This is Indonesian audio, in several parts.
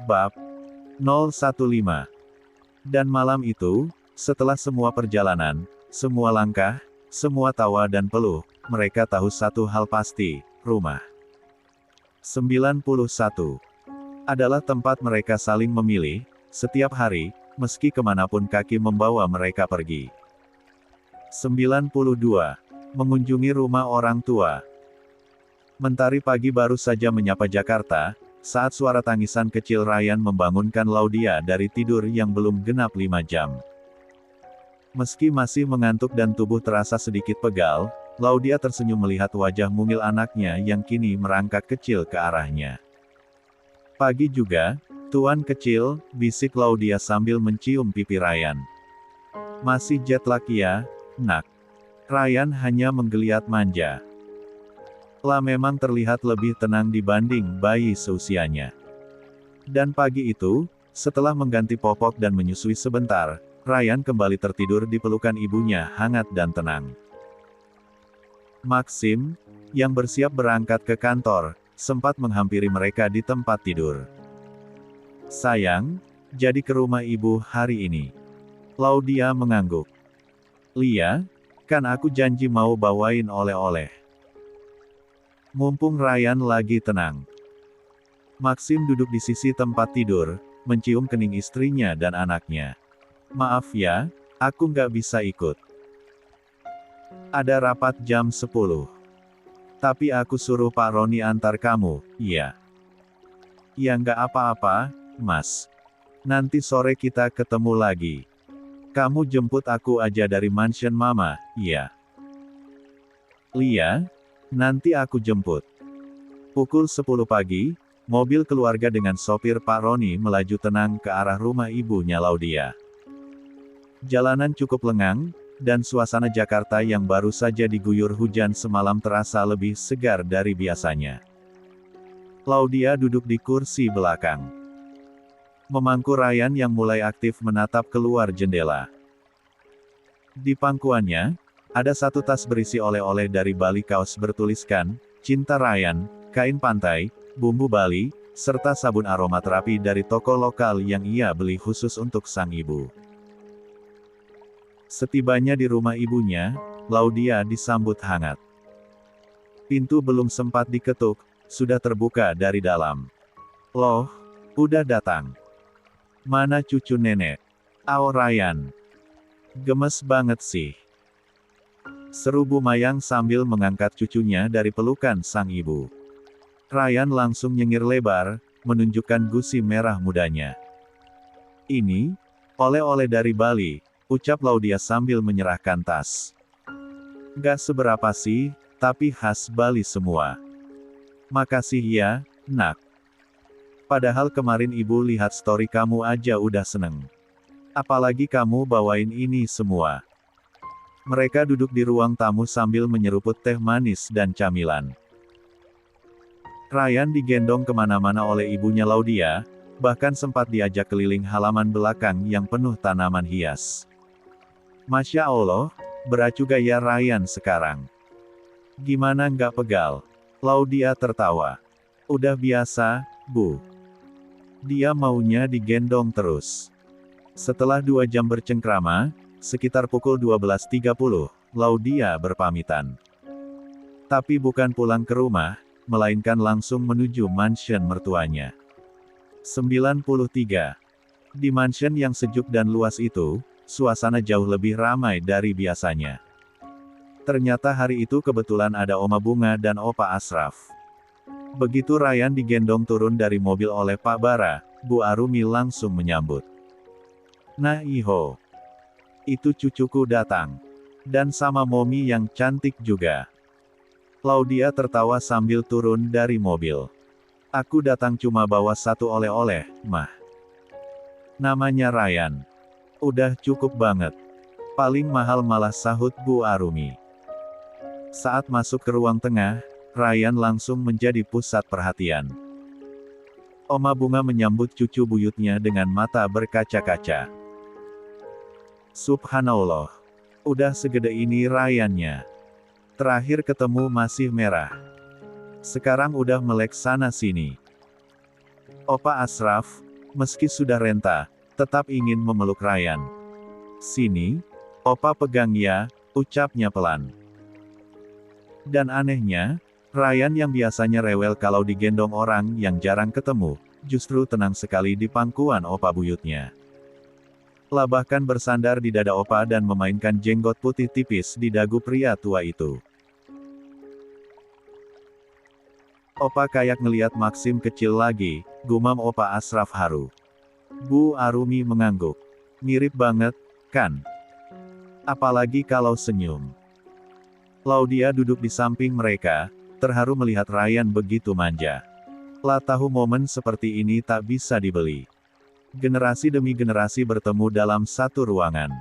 Bab 015. Dan malam itu, setelah semua perjalanan, semua langkah, semua tawa dan peluh, mereka tahu satu hal pasti, rumah 91 adalah tempat mereka saling memilih, setiap hari, meski kemanapun kaki membawa mereka pergi. 92. Mengunjungi rumah orang tua. Mentari pagi baru saja menyapa Jakarta, saat suara tangisan kecil Ryan membangunkan Laudia dari tidur yang belum genap 5 jam. Meski masih mengantuk dan tubuh terasa sedikit pegal, Laudia tersenyum melihat wajah mungil anaknya yang kini merangkak kecil ke arahnya. Pagi juga, Tuan kecil, bisik Laudia sambil mencium pipi Ryan. Masih jet lag ya, nak? Ryan hanya menggeliat manja. La memang terlihat lebih tenang dibanding bayi seusianya. Dan pagi itu, setelah mengganti popok dan menyusui sebentar, Ryan kembali tertidur di pelukan ibunya hangat dan tenang. Maxim, yang bersiap berangkat ke kantor, sempat menghampiri mereka di tempat tidur. Sayang, jadi ke rumah ibu hari ini. Laudia mengangguk. Lia, kan aku janji mau bawain oleh-oleh. Mumpung Ryan lagi tenang. Maxim duduk di sisi tempat tidur, mencium kening istrinya dan anaknya. Maaf ya, aku nggak bisa ikut. Ada rapat jam 10. Tapi aku suruh Pak Roni antar kamu, iya. Ya nggak apa-apa, Mas. Nanti sore kita ketemu lagi. Kamu jemput aku aja dari mansion Mama, iya. Lia, nanti aku jemput. Pukul 10 pagi, mobil keluarga dengan sopir Pak Roni melaju tenang ke arah rumah ibunya Laudia. Jalanan cukup lengang, dan suasana Jakarta yang baru saja diguyur hujan semalam terasa lebih segar dari biasanya. Laudia duduk di kursi belakang. Memangku Ryan yang mulai aktif menatap keluar jendela. Di pangkuannya, ada satu tas berisi oleh-oleh dari Bali, kaos bertuliskan, Cinta Ryan, kain pantai, bumbu Bali, serta sabun aromaterapi dari toko lokal yang ia beli khusus untuk sang ibu. Setibanya di rumah ibunya, Laudia disambut hangat. Pintu belum sempat diketuk, sudah terbuka dari dalam. Loh, udah datang. Mana cucu nenek? Ao Ryan. Gemes banget sih. Seru Bu Mayang sambil mengangkat cucunya dari pelukan sang ibu. Ryan langsung nyengir lebar, menunjukkan gusi merah mudanya. Ini, oleh-oleh dari Bali, ucap Laudia sambil menyerahkan tas. Gak seberapa sih, tapi khas Bali semua. Makasih ya, nak. Padahal kemarin ibu lihat story kamu aja udah seneng. Apalagi kamu bawain ini semua. Mereka duduk di ruang tamu sambil menyeruput teh manis dan camilan. Ryan digendong kemana-mana oleh ibunya Laudia, bahkan sempat diajak keliling halaman belakang yang penuh tanaman hias. Masya Allah, beracu gaya Ryan sekarang. Gimana nggak pegal? Laudia tertawa. Udah biasa, Bu. Dia maunya digendong terus. Setelah 2 jam bercengkrama, sekitar pukul 12.30, Laudia berpamitan. Tapi bukan pulang ke rumah, melainkan langsung menuju mansion mertuanya. 93. Di mansion yang sejuk dan luas itu, suasana jauh lebih ramai dari biasanya. Ternyata hari itu kebetulan ada Oma Bunga dan Opa Asraf. Begitu Ryan digendong turun dari mobil oleh Pak Bara, Bu Arumi langsung menyambut. Nah Iho. Itu cucuku datang. Dan sama Momi yang cantik juga. Laudia tertawa sambil turun dari mobil. Aku datang cuma bawa satu oleh-oleh, Mah. Namanya Ryan. Udah cukup banget. Paling mahal malah, sahut Bu Arumi. Saat masuk ke ruang tengah, Ryan langsung menjadi pusat perhatian. Oma Bunga menyambut cucu buyutnya dengan mata berkaca-kaca. Subhanallah. Udah segede ini Ryannya. Terakhir ketemu masih merah. Sekarang udah melek sana sini. Opa Asraf, Meski sudah renta, tetap ingin memeluk Ryan. Sini, Opa pegang ya, ucapnya pelan. Dan anehnya, Ryan yang biasanya rewel kalau digendong orang yang jarang ketemu, justru tenang sekali di pangkuan Opa buyutnya. Bahkan bersandar di dada Opa dan memainkan jenggot putih tipis di dagu pria tua itu. Opa kayak ngeliat Maxim kecil lagi, gumam Opa Ashraf haru. Bu Arumi mengangguk. Mirip banget, kan? Apalagi kalau senyum. Laudia duduk di samping mereka, terharu melihat Ryan begitu manja. Lah tahu momen seperti ini tak bisa dibeli. Generasi demi generasi bertemu dalam satu ruangan.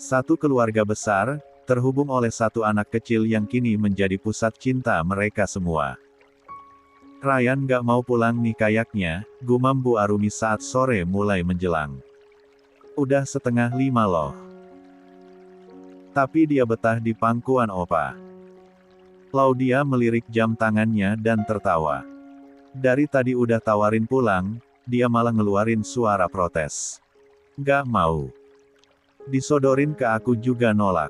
Satu keluarga besar, terhubung oleh satu anak kecil yang kini menjadi pusat cinta mereka semua. Ryan gak mau pulang nih kayaknya, gumam Bu Arumi saat sore mulai menjelang. Udah 4:30 loh. Tapi dia betah di pangkuan Opa. Laudia melirik jam tangannya dan tertawa. Dari tadi udah tawarin pulang, dia malah ngeluarin suara protes. Gak mau. Disodorin ke aku juga nolak.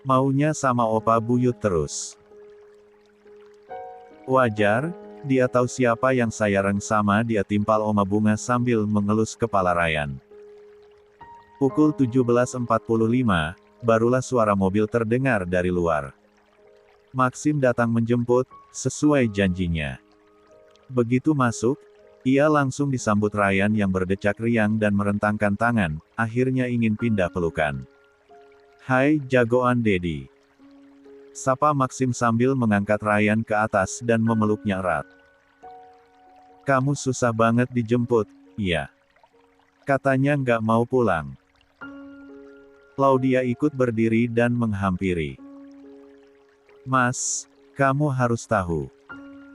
Maunya sama Opa buyut terus. Wajar, dia tahu siapa yang sayang sama dia, timpal Oma Bunga sambil mengelus kepala Ryan. Pukul 17.45, barulah suara mobil terdengar dari luar. Maxim datang menjemput, sesuai janjinya. Begitu masuk, ia langsung disambut Ryan yang berdecak riang dan merentangkan tangan, akhirnya ingin pindah pelukan. Hai jagoan Dedi. Sapa Maxim sambil mengangkat Ryan ke atas dan memeluknya erat. Kamu susah banget dijemput, iya. Katanya nggak mau pulang. Laudia ikut berdiri dan menghampiri. Mas, kamu harus tahu.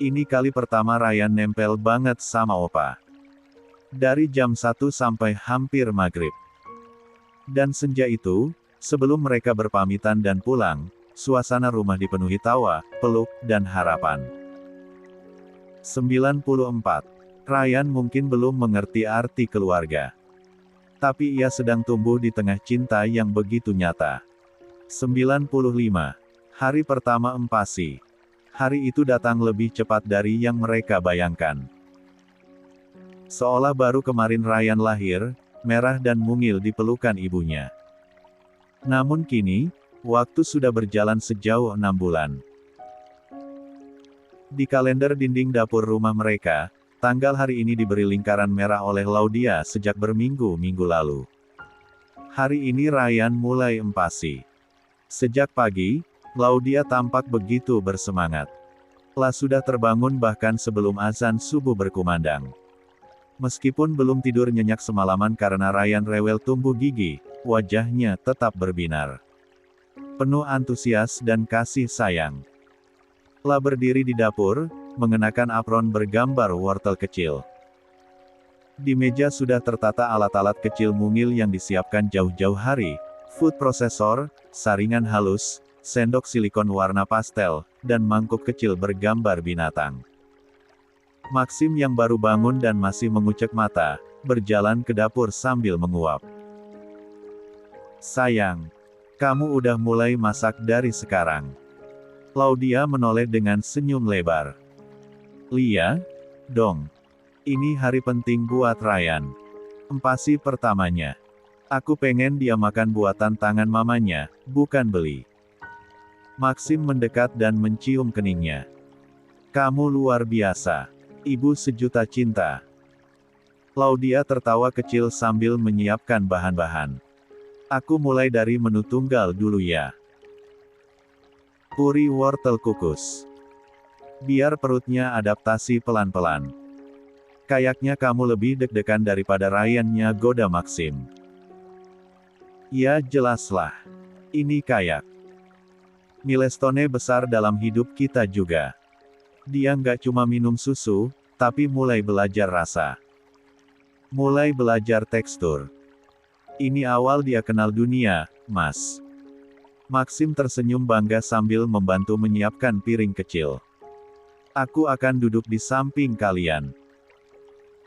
Ini kali pertama Ryan nempel banget sama Opa. Dari jam 1 sampai hampir maghrib. Dan senja itu, sebelum mereka berpamitan dan pulang, suasana rumah dipenuhi tawa, peluk, dan harapan. 94. Ryan mungkin belum mengerti arti keluarga. Tapi ia sedang tumbuh di tengah cinta yang begitu nyata. 95. Hari pertama Empasi. Hari itu datang lebih cepat dari yang mereka bayangkan. Seolah baru kemarin Ryan lahir, merah dan mungil di pelukan ibunya. Namun kini, waktu sudah berjalan sejauh 6 bulan. Di kalender dinding dapur rumah mereka, tanggal hari ini diberi lingkaran merah oleh Laudia sejak berminggu-minggu lalu. Hari ini Ryan mulai empasi. Sejak pagi, Laudia tampak begitu bersemangat. Lah sudah terbangun bahkan sebelum azan subuh berkumandang. Meskipun belum tidur nyenyak semalaman karena Ryan rewel tumbuh gigi, wajahnya tetap berbinar. Penuh antusias dan kasih sayang. Lah berdiri di dapur, mengenakan apron bergambar wortel kecil. Di meja sudah tertata alat-alat kecil mungil yang disiapkan jauh-jauh hari, food processor, saringan halus, sendok silikon warna pastel, dan mangkuk kecil bergambar binatang. Maxim yang baru bangun dan masih mengucek mata, berjalan ke dapur sambil menguap. Sayang, kamu udah mulai masak dari sekarang. Laudia menoleh dengan senyum lebar. Lia, dong. Ini hari penting buat Ryan. Empasi pertamanya. Aku pengen dia makan buatan tangan mamanya, bukan beli. Maxim mendekat dan mencium keningnya. Kamu luar biasa. Ibu sejuta cinta. Laudia tertawa kecil sambil menyiapkan bahan-bahan. Aku mulai dari menu tunggal dulu ya. Puri wortel kukus. Biar perutnya adaptasi pelan-pelan. Kayaknya kamu lebih deg-degan daripada Ryan-nya, goda Maxim. Ya jelaslah. Ini kayak milestone besar dalam hidup kita juga. Dia nggak cuma minum susu, tapi mulai belajar rasa. Mulai belajar tekstur. Ini awal dia kenal dunia, Mas. Maxim tersenyum bangga sambil membantu menyiapkan piring kecil. Aku akan duduk di samping kalian.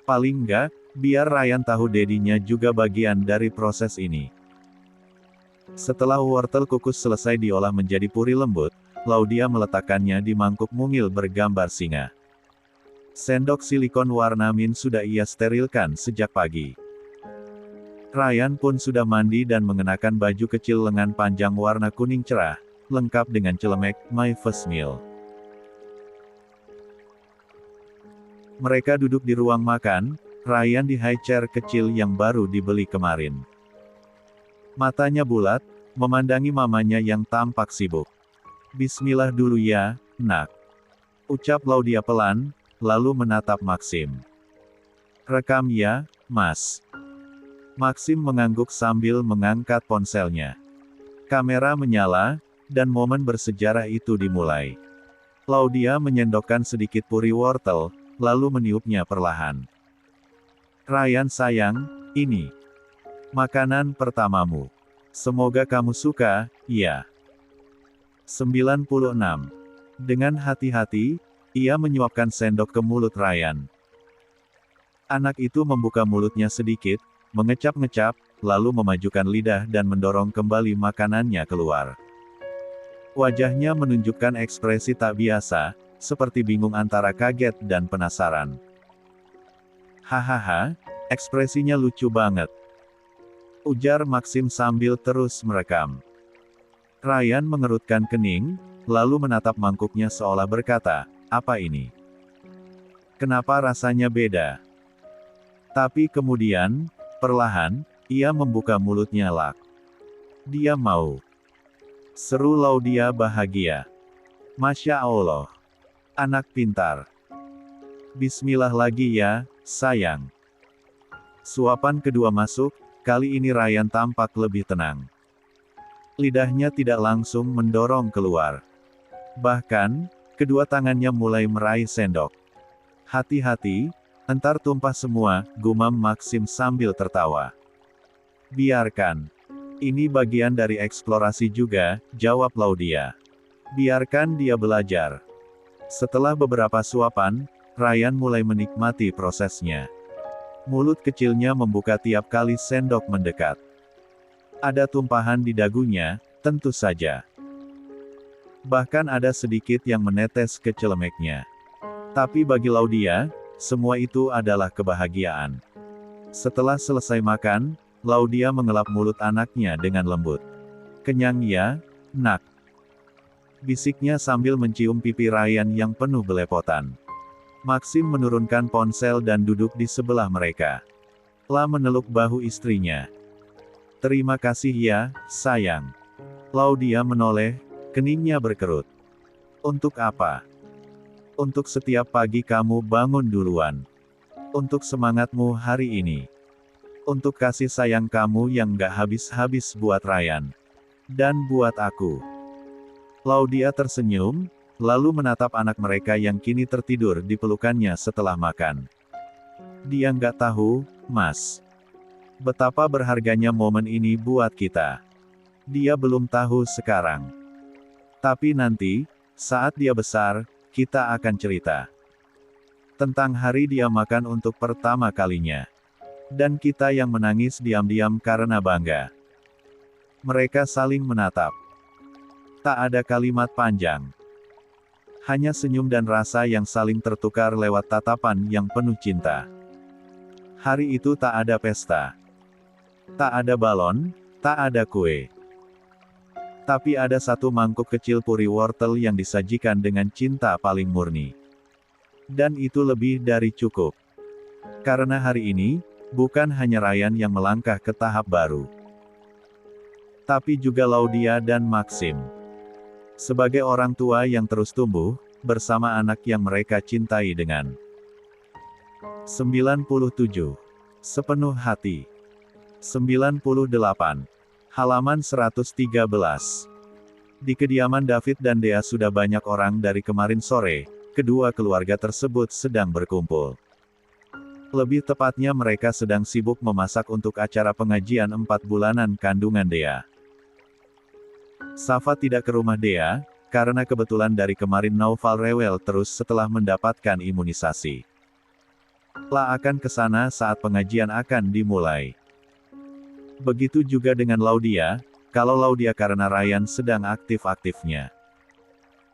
Paling enggak, biar Ryan tahu dedinya juga bagian dari proses ini. Setelah wortel kukus selesai diolah menjadi puri lembut, Laudia meletakkannya di mangkuk mungil bergambar singa. Sendok silikon warna mint sudah ia sterilkan sejak pagi. Ryan pun sudah mandi dan mengenakan baju kecil lengan panjang warna kuning cerah, lengkap dengan celemek My First Meal. Mereka duduk di ruang makan, Ryan di high chair kecil yang baru dibeli kemarin. Matanya bulat, memandangi mamanya yang tampak sibuk. Bismillah dulu ya, nak. Ucap Laudia pelan, lalu menatap Maxim. Rekam ya, Mas. Maxim mengangguk sambil mengangkat ponselnya. Kamera menyala, dan momen bersejarah itu dimulai. Laudia menyendokkan sedikit puri wortel, lalu meniupnya perlahan. Ryan sayang, ini makanan pertamamu. Semoga kamu suka, ya. 96. Dengan hati-hati, ia menyuapkan sendok ke mulut Ryan. Anak itu membuka mulutnya sedikit, mengecap-ngecap, lalu memajukan lidah dan mendorong kembali makanannya keluar. Wajahnya menunjukkan ekspresi tak biasa, seperti bingung antara kaget dan penasaran. Hahaha, ekspresinya lucu banget. Ujar Maxim sambil terus merekam. Ryan mengerutkan kening, lalu menatap mangkuknya seolah berkata, apa ini? Kenapa rasanya beda? Tapi kemudian, perlahan, ia membuka mulutnya lak. Dia mau. Seru Laudia bahagia. Masya Allah. Anak pintar. Bismillah lagi ya, sayang. Suapan kedua masuk, kali ini Ryan tampak lebih tenang. Lidahnya tidak langsung mendorong keluar. Bahkan, kedua tangannya mulai meraih sendok. Hati-hati, entar tumpah semua, gumam Maxim sambil tertawa. Biarkan. Ini bagian dari eksplorasi juga, jawab Laudia. Biarkan dia belajar. Setelah beberapa suapan, Ryan mulai menikmati prosesnya. Mulut kecilnya membuka tiap kali sendok mendekat. Ada tumpahan di dagunya, tentu saja. Bahkan ada sedikit yang menetes ke celemeknya. Tapi bagi Laudia, semua itu adalah kebahagiaan. Setelah selesai makan, Laudia mengelap mulut anaknya dengan lembut. Kenyang ya, nak? Bisiknya sambil mencium pipi Ryan yang penuh belepotan. Maxim menurunkan ponsel dan duduk di sebelah mereka. La meneluk bahu istrinya. Terima kasih ya, sayang. Laudia menoleh, keningnya berkerut. Untuk apa? Untuk setiap pagi kamu bangun duluan. Untuk semangatmu hari ini. Untuk kasih sayang kamu yang gak habis-habis buat Ryan. Dan buat aku. Laudia tersenyum, lalu menatap anak mereka yang kini tertidur di pelukannya setelah makan. Dia nggak tahu, Mas. Betapa berharganya momen ini buat kita. Dia belum tahu sekarang. Tapi nanti, saat dia besar, kita akan cerita. Tentang hari dia makan untuk pertama kalinya. Dan kita yang menangis diam-diam karena bangga. Mereka saling menatap. Tak ada kalimat panjang. Hanya senyum dan rasa yang saling tertukar lewat tatapan yang penuh cinta. Hari itu tak ada pesta. Tak ada balon, tak ada kue. Tapi ada satu mangkuk kecil puri wortel yang disajikan dengan cinta paling murni. Dan itu lebih dari cukup. Karena hari ini, bukan hanya Ryan yang melangkah ke tahap baru. Tapi juga Laudia dan Maxim. Sebagai orang tua yang terus tumbuh, bersama anak yang mereka cintai dengan 97. Sepenuh hati. 98. Halaman 113. Di kediaman David dan Dea sudah banyak orang dari kemarin sore, kedua keluarga tersebut sedang berkumpul. Lebih tepatnya mereka sedang sibuk memasak untuk acara pengajian 4 bulanan kandungan Dea. Safa tidak ke rumah Dea, karena kebetulan dari kemarin Naufal rewel terus setelah mendapatkan imunisasi. La akan ke sana saat pengajian akan dimulai. Begitu juga dengan Laudia, kalau Laudia karena Ryan sedang aktif-aktifnya.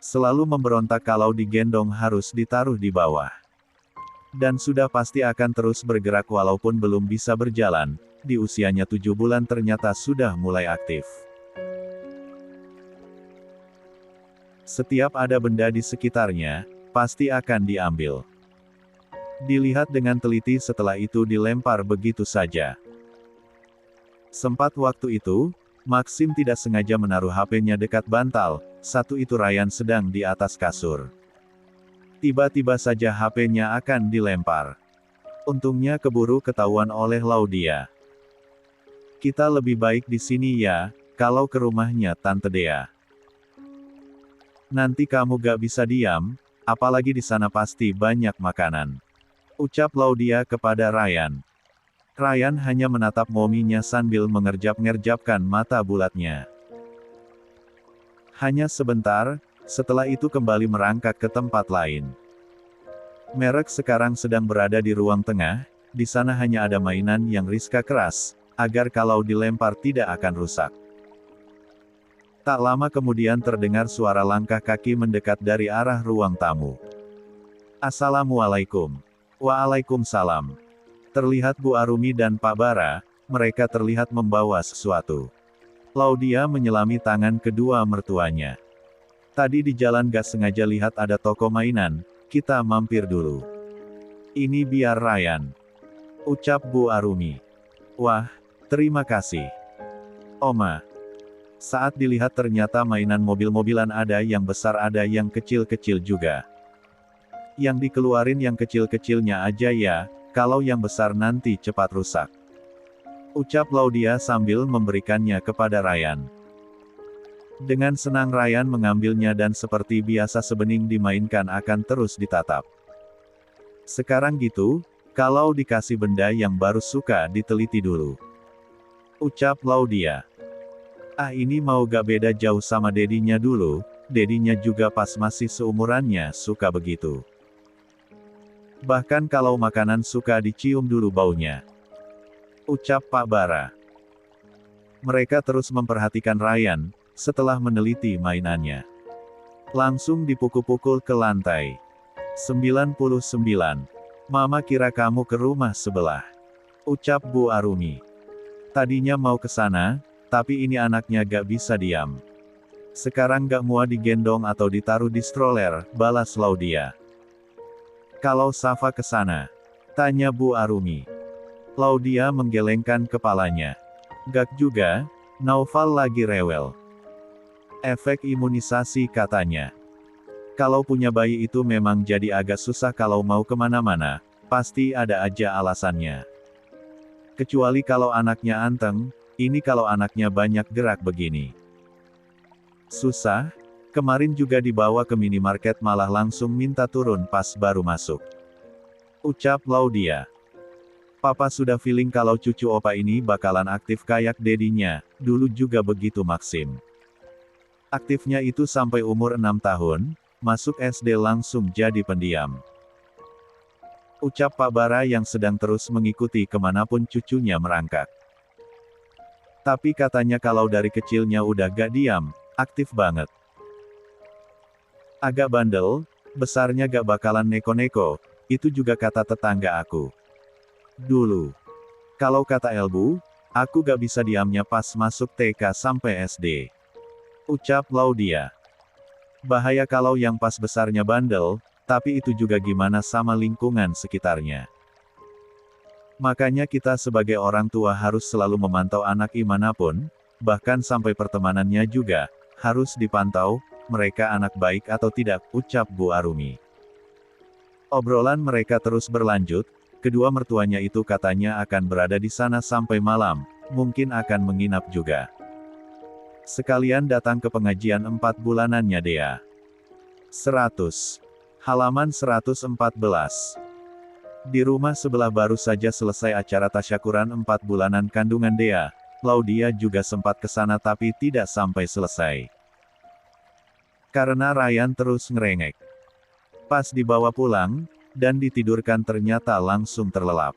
Selalu memberontak kalau digendong harus ditaruh di bawah. Dan sudah pasti akan terus bergerak walaupun belum bisa berjalan, di usianya 7 bulan ternyata sudah mulai aktif. Setiap ada benda di sekitarnya, pasti akan diambil. Dilihat dengan teliti setelah itu dilempar begitu saja. Sempat waktu itu, Maxim tidak sengaja menaruh HP-nya dekat bantal, satu itu Ryan sedang di atas kasur. Tiba-tiba saja HP-nya akan dilempar. Untungnya keburu ketahuan oleh Laudia. Kita lebih baik di sini ya, kalau ke rumahnya Tante Dea. Nanti kamu gak bisa diam, apalagi di sana pasti banyak makanan. Ucap Laudia kepada Ryan. Ryan hanya menatap mominya sambil mengerjap-ngerjapkan mata bulatnya. Hanya sebentar, setelah itu kembali merangkak ke tempat lain. Merek sekarang sedang berada di ruang tengah, di sana hanya ada mainan yang Rizka keras, agar kalau dilempar tidak akan rusak. Tak lama kemudian terdengar suara langkah kaki mendekat dari arah ruang tamu. Assalamualaikum. Waalaikumsalam. Terlihat Bu Arumi dan Pak Bara, mereka terlihat membawa sesuatu. Laudia menyelami tangan kedua mertuanya. Tadi di jalan gak sengaja lihat ada toko mainan, kita mampir dulu. Ini biar Ryan. Ucap Bu Arumi. Wah, terima kasih. Oma. Saat dilihat ternyata mainan mobil-mobilan ada yang besar ada yang kecil-kecil juga. Yang dikeluarin yang kecil-kecilnya aja ya, kalau yang besar nanti cepat rusak. Ucap Laudia sambil memberikannya kepada Ryan. Dengan senang Ryan mengambilnya dan seperti biasa sebening dimainkan akan terus ditatap. Sekarang gitu, kalau dikasih benda yang baru suka diteliti dulu. Ucap Laudia. Ah ini mau gak beda jauh sama dedinya dulu, dedinya juga pas masih seumurannya suka begitu. Bahkan kalau makanan suka dicium dulu baunya. Ucap Pak Bara. Mereka terus memperhatikan Ryan, setelah meneliti mainannya. Langsung dipukul-pukul ke lantai. 99. Mama kira kamu ke rumah sebelah. Ucap Bu Arumi. Tadinya mau ke sana, tapi ini anaknya gak bisa diam. Sekarang gak muat digendong atau ditaruh di stroller, balas Laudia. Kalau Safa ke sana? Tanya Bu Arumi. Laudia menggelengkan kepalanya. Gak juga, Naufal lagi rewel. Efek imunisasi katanya. Kalau punya bayi itu memang jadi agak susah kalau mau kemana-mana, pasti ada aja alasannya. Kecuali kalau anaknya anteng, ini kalau anaknya banyak gerak begini. Susah? Kemarin juga dibawa ke minimarket malah langsung minta turun pas baru masuk. Ucap Laudia. Papa sudah feeling kalau cucu opa ini bakalan aktif kayak dedinya, dulu juga begitu Maxim. Aktifnya itu sampai umur 6 tahun, masuk SD langsung jadi pendiam. Ucap Pak Bara yang sedang terus mengikuti kemanapun cucunya merangkak. Tapi katanya kalau dari kecilnya udah gak diam, aktif banget. Agak bandel, besarnya gak bakalan neko-neko, itu juga kata tetangga aku. Dulu. Kalau kata Elbu, aku gak bisa diamnya pas masuk TK sampai SD. Ucap Laudia. Bahaya kalau yang pas besarnya bandel, tapi itu juga gimana sama lingkungan sekitarnya. Makanya kita sebagai orang tua harus selalu memantau anak imanapun, bahkan sampai pertemanannya juga, harus dipantau, mereka anak baik atau tidak, ucap Bu Arumi. Obrolan mereka terus berlanjut, kedua mertuanya itu katanya akan berada di sana sampai malam, mungkin akan menginap juga. Sekalian datang ke pengajian 4 bulanannya Dea. 100. Halaman 114. Di rumah sebelah baru saja selesai acara tasyakuran 4 bulanan kandungan Dea, Laudia juga sempat ke sana tapi tidak sampai selesai. Karena Ryan terus ngerengek. Pas dibawa pulang, dan ditidurkan ternyata langsung terlelap.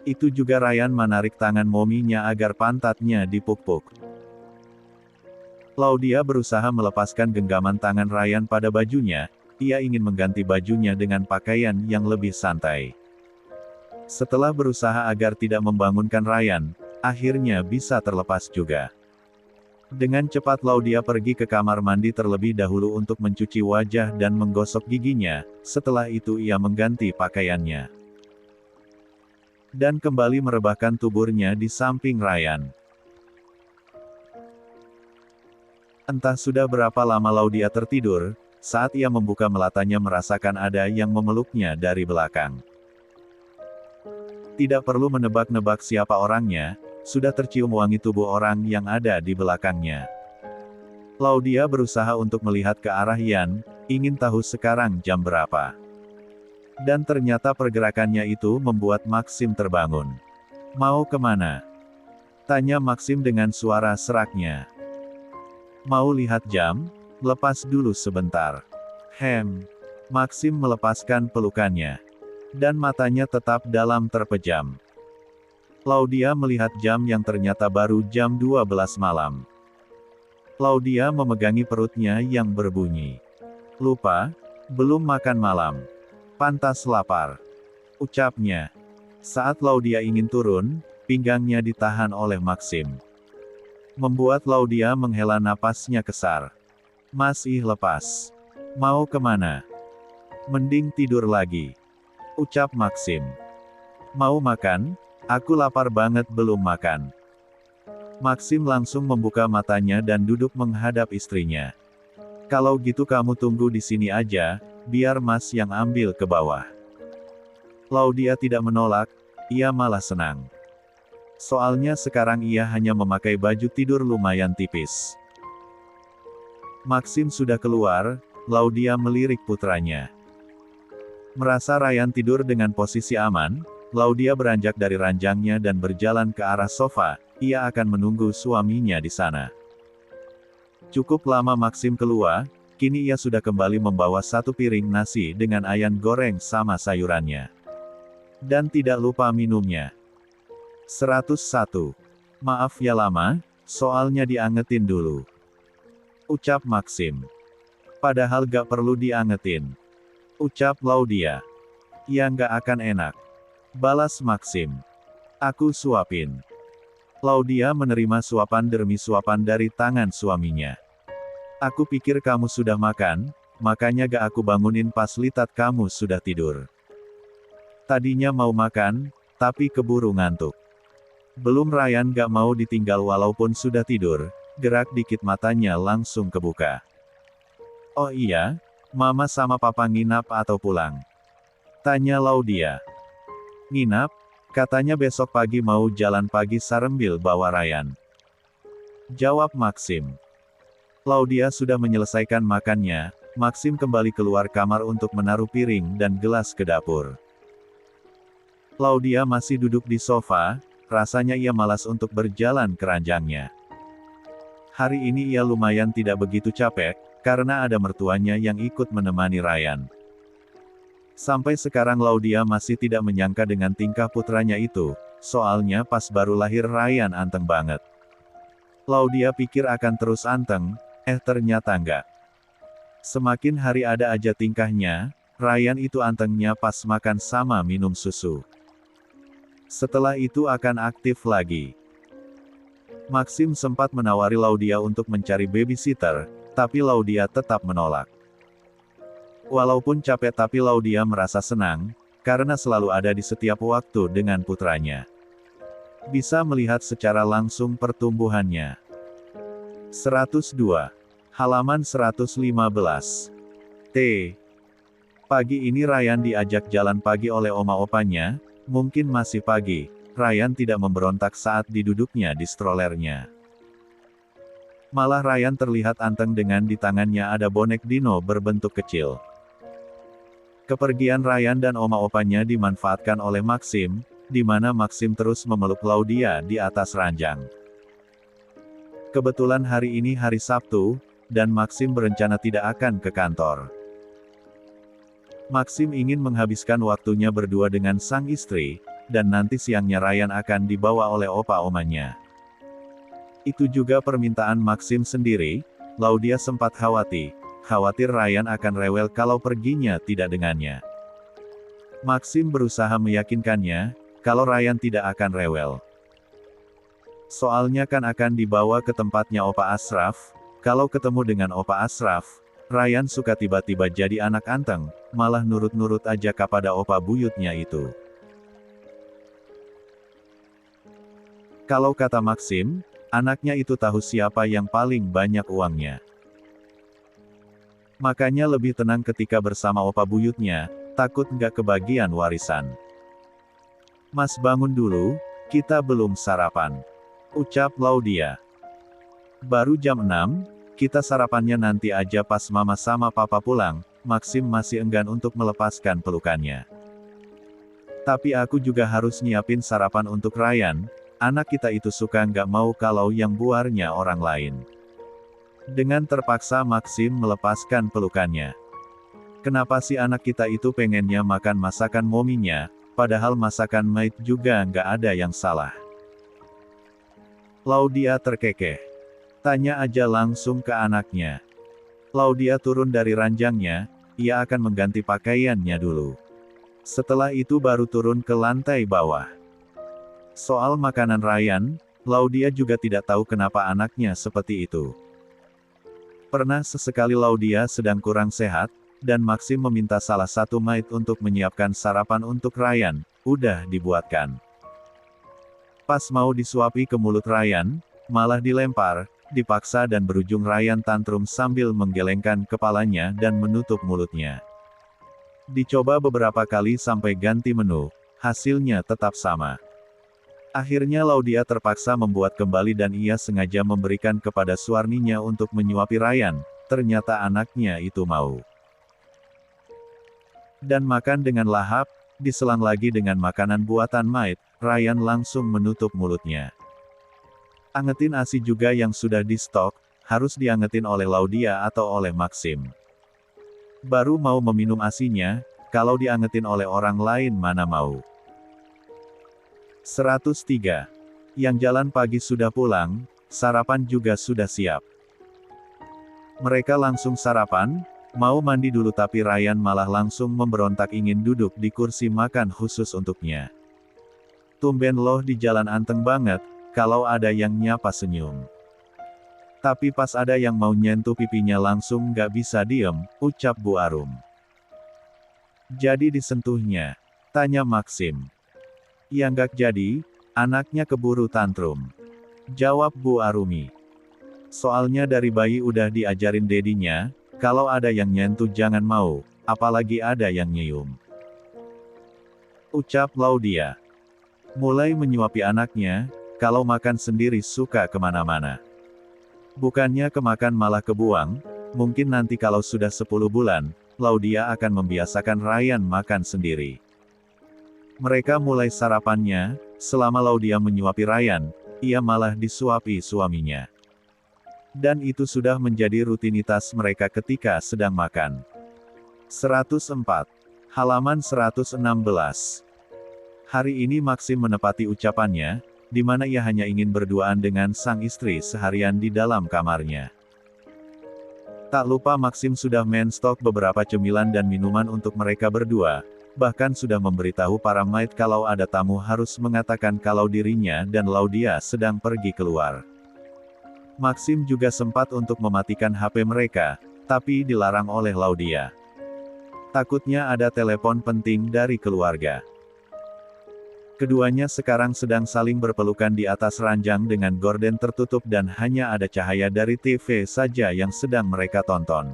Itu juga Ryan menarik tangan mominya agar pantatnya dipuk-puk. Claudia berusaha melepaskan genggaman tangan Ryan pada bajunya, ia ingin mengganti bajunya dengan pakaian yang lebih santai. Setelah berusaha agar tidak membangunkan Ryan, akhirnya bisa terlepas juga. Dengan cepat Claudia pergi ke kamar mandi terlebih dahulu untuk mencuci wajah dan menggosok giginya, setelah itu ia mengganti pakaiannya. Dan kembali merebahkan tuburnya di samping Ryan. Entah sudah berapa lama Claudia tertidur, saat ia membuka matanya merasakan ada yang memeluknya dari belakang. Tidak perlu menebak-nebak siapa orangnya, sudah tercium wangi tubuh orang yang ada di belakangnya. Claudia berusaha untuk melihat ke arah Yan, ingin tahu sekarang jam berapa. Dan ternyata pergerakannya itu membuat Maxim terbangun. Mau kemana? Tanya Maxim dengan suara seraknya. Mau lihat jam? Lepas dulu sebentar. Maxim melepaskan pelukannya. Dan matanya tetap dalam terpejam. Claudia melihat jam yang ternyata baru jam 12 malam. Claudia memegangi perutnya yang berbunyi. Lupa, belum makan malam. Pantas lapar. Ucapnya. Saat Claudia ingin turun, pinggangnya ditahan oleh Maxim. Membuat Claudia menghela napasnya kesar. Masih lepas. Mau kemana? Mending tidur lagi. Ucap Maxim. Mau makan? Aku lapar banget belum makan. Maxim langsung membuka matanya dan duduk menghadap istrinya. Kalau gitu kamu tunggu di sini aja, biar Mas yang ambil ke bawah. Claudia tidak menolak, ia malah senang. Soalnya sekarang ia hanya memakai baju tidur lumayan tipis. Maxim sudah keluar, Claudia melirik putranya. Merasa Ryan tidur dengan posisi aman, Claudia beranjak dari ranjangnya dan berjalan ke arah sofa, ia akan menunggu suaminya di sana. Cukup lama Maxim keluar, kini ia sudah kembali membawa satu piring nasi dengan ayam goreng sama sayurannya. Dan tidak lupa minumnya. 101. Maaf ya lama, soalnya diangetin dulu. Ucap Maxim. Padahal gak perlu diangetin. Ucap Claudia. Ya gak akan enak. Balas Maxim. Aku suapin. Claudia menerima suapan demi suapan dari tangan suaminya. Aku pikir kamu sudah makan, makanya gak aku bangunin pas lihat kamu sudah tidur. Tadinya mau makan, tapi keburu ngantuk. Belum Ryan gak mau ditinggal walaupun sudah tidur, gerak dikit matanya langsung kebuka. Oh iya, Mama sama Papa nginap atau pulang? Tanya Claudia. Nginap, katanya besok pagi mau jalan pagi sambil bawa Ryan. Jawab Maxim. Claudia sudah menyelesaikan makannya, Maxim kembali keluar kamar untuk menaruh piring dan gelas ke dapur. Claudia masih duduk di sofa, rasanya ia malas untuk berjalan ke ranjangnya. Hari ini ia lumayan tidak begitu capek, karena ada mertuanya yang ikut menemani Ryan. Sampai sekarang Claudia masih tidak menyangka dengan tingkah putranya itu, soalnya pas baru lahir Ryan anteng banget. Claudia pikir akan terus anteng, ternyata enggak. Semakin hari ada aja tingkahnya, Ryan itu antengnya pas makan sama minum susu. Setelah itu akan aktif lagi. Maxim sempat menawari Claudia untuk mencari babysitter, tapi Claudia tetap menolak. Walaupun capek tapi Claudia merasa senang, karena selalu ada di setiap waktu dengan putranya. Bisa melihat secara langsung pertumbuhannya. 102. Halaman 115. Pagi ini Ryan diajak jalan pagi oleh oma opanya, mungkin masih pagi, Ryan tidak memberontak saat diduduknya di strollernya. Malah Ryan terlihat anteng dengan di tangannya ada bonek dino berbentuk kecil. Kepergian Ryan dan oma opanya dimanfaatkan oleh Maxim, di mana Maxim terus memeluk Claudia di atas ranjang. Kebetulan hari ini hari Sabtu, dan Maxim berencana tidak akan ke kantor. Maxim ingin menghabiskan waktunya berdua dengan sang istri, dan nanti siangnya Ryan akan dibawa oleh opa-omanya. Itu juga permintaan Maxim sendiri. Laudia sempat khawatir Ryan akan rewel kalau perginya tidak dengannya. Maxim berusaha meyakinkannya, kalau Ryan tidak akan rewel. Soalnya kan akan dibawa ke tempatnya Opa Ashraf. Kalau ketemu dengan Opa Ashraf, Ryan suka tiba-tiba jadi anak anteng, malah nurut-nurut aja kepada opa buyutnya itu. Kalau kata Maxim, anaknya itu tahu siapa yang paling banyak uangnya. Makanya lebih tenang ketika bersama opa buyutnya, takut nggak kebagian warisan. Mas bangun dulu, kita belum sarapan. Ucap Laudia. Baru jam 6, kita sarapannya nanti aja pas mama sama papa pulang. Maxim masih enggan untuk melepaskan pelukannya. Tapi aku juga harus nyiapin sarapan untuk Ryan, anak kita itu suka nggak mau kalau yang buarnya orang lain. Dengan terpaksa Maxim melepaskan pelukannya. Kenapa sih anak kita itu pengennya makan masakan mominya, padahal masakan maid juga nggak ada yang salah. Laudia terkekeh. Tanya aja langsung ke anaknya. Laudia turun dari ranjangnya, ia akan mengganti pakaiannya dulu. Setelah itu baru turun ke lantai bawah. Soal makanan Ryan, Laudia juga tidak tahu kenapa anaknya seperti itu. Pernah sesekali Laudia sedang kurang sehat, dan Maxim meminta salah satu maid untuk menyiapkan sarapan untuk Ryan, udah dibuatkan. Pas mau disuapi ke mulut Ryan, malah dilempar, dipaksa dan berujung Ryan tantrum sambil menggelengkan kepalanya dan menutup mulutnya. Dicoba beberapa kali sampai ganti menu, hasilnya tetap sama. Akhirnya Laudia terpaksa membuat kembali dan ia sengaja memberikan kepada suarninya untuk menyuapi Ryan, ternyata anaknya itu mau. Dan makan dengan lahap, diselang lagi dengan makanan buatan maid, Ryan langsung menutup mulutnya. Angetin ASI juga yang sudah di stok, harus diangetin oleh Laudia atau oleh Maxim. Baru mau meminum ASInya, kalau diangetin oleh orang lain mana mau. 103. Yang jalan pagi sudah pulang, sarapan juga sudah siap. Mereka langsung sarapan, mau mandi dulu tapi Ryan malah langsung memberontak ingin duduk di kursi makan khusus untuknya. Tumben loh di jalan anteng banget, kalau ada yang nyapa senyum. Tapi pas ada yang mau nyentuh pipinya langsung nggak bisa diem, ucap Bu Arum. Jadi disentuhnya? Tanya Maxim. Ya nggak jadi, anaknya keburu tantrum. Jawab Bu Arumi. Soalnya dari bayi udah diajarin dedinya, kalau ada yang nyentuh jangan mau, apalagi ada yang nyium. Ucap Laudia. Mulai menyuapi anaknya, kalau makan sendiri suka kemana-mana. Bukannya kemakan malah kebuang, mungkin nanti kalau sudah 10 bulan, Laudia akan membiasakan Ryan makan sendiri. Mereka mulai sarapannya, selama Laudia menyuapi Ryan, ia malah disuapi suaminya. Dan itu sudah menjadi rutinitas mereka ketika sedang makan. 104. Halaman 116. Hari ini Maxim menepati ucapannya, di mana ia hanya ingin berduaan dengan sang istri seharian di dalam kamarnya. Tak lupa Maxim sudah men-stok beberapa cemilan dan minuman untuk mereka berdua, bahkan sudah memberitahu para maid kalau ada tamu harus mengatakan kalau dirinya dan Laudia sedang pergi keluar. Maxim juga sempat untuk mematikan HP mereka, tapi dilarang oleh Laudia. Takutnya ada telepon penting dari keluarga. Keduanya sekarang sedang saling berpelukan di atas ranjang dengan gorden tertutup dan hanya ada cahaya dari TV saja yang sedang mereka tonton.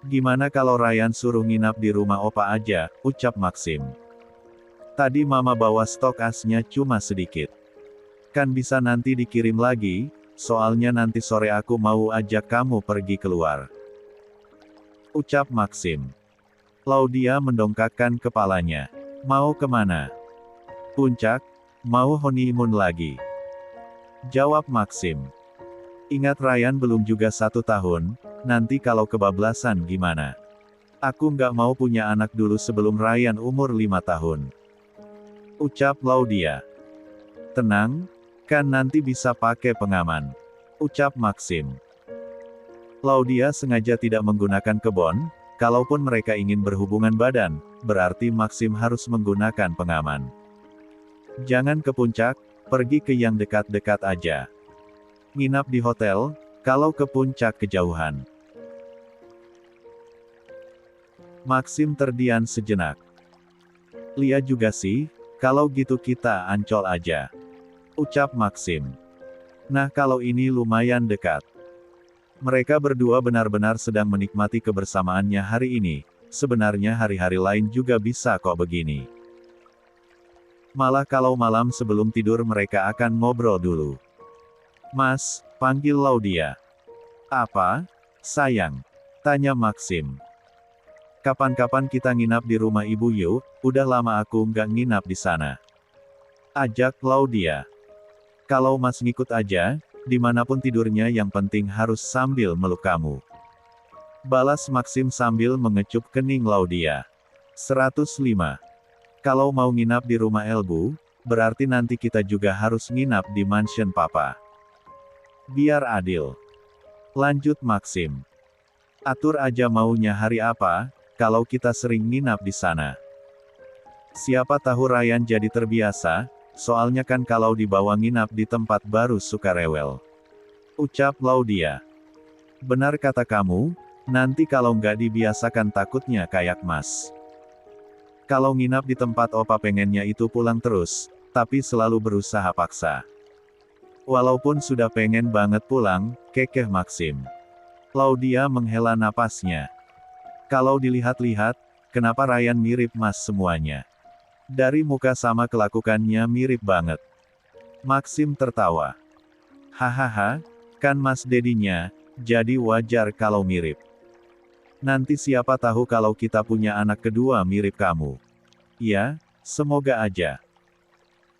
Gimana kalau Ryan suruh nginap di rumah opa aja, ucap Maxim. Tadi mama bawa stok asnya cuma sedikit. Kan bisa nanti dikirim lagi, soalnya nanti sore aku mau ajak kamu pergi keluar. Ucap Maxim. Laudia mendongakkan kepalanya. Mau kemana? Puncak? Mau honeymoon lagi? Jawab Maxim. Ingat Ryan belum juga 1 tahun, nanti kalau kebablasan gimana? Aku nggak mau punya anak dulu sebelum Ryan umur 5 tahun. Ucap Laudia. Tenang, kan nanti bisa pakai pengaman. Ucap Maxim. Laudia sengaja tidak menggunakan kebon, kalaupun mereka ingin berhubungan badan, berarti Maxim harus menggunakan pengaman. Jangan ke puncak, pergi ke yang dekat-dekat aja. Nginap di hotel, kalau ke puncak kejauhan. Maxim terdiam sejenak. Lia juga sih, kalau gitu kita Ancol aja. Ucap Maxim. Nah kalau ini lumayan dekat. Mereka berdua benar-benar sedang menikmati kebersamaannya hari ini, sebenarnya hari-hari lain juga bisa kok begini. Malah kalau malam sebelum tidur mereka akan ngobrol dulu. Mas, panggil Laudia. Apa? Sayang. Tanya Maxim. Kapan-kapan kita nginap di rumah ibu yuk, udah lama aku nggak nginap di sana. Ajak Laudia. Kalau mas ngikut aja, dimanapun tidurnya yang penting harus sambil meluk kamu. Balas Maxim sambil mengecup kening Laudia. 105. Kalau mau nginap di rumah Elbu, berarti nanti kita juga harus nginap di mansion papa. Biar adil. Lanjut Maxim. Atur aja maunya hari apa, kalau kita sering nginap di sana. Siapa tahu Ryan jadi terbiasa, soalnya kan kalau dibawa nginap di tempat baru suka rewel. Ucap Laudia. Benar kata kamu, nanti kalau nggak dibiasakan takutnya kayak mas. Kalau nginap di tempat opa pengennya itu pulang terus, tapi selalu berusaha paksa. Walaupun sudah pengen banget pulang, kekeh Maxim. Laudia menghela napasnya. Kalau dilihat-lihat, kenapa Ryan mirip mas semuanya? Dari muka sama kelakuannya mirip banget. Maxim tertawa. Hahaha, kan mas dedinya, jadi wajar kalau mirip. Nanti siapa tahu kalau kita punya anak kedua mirip kamu. Ya, semoga aja.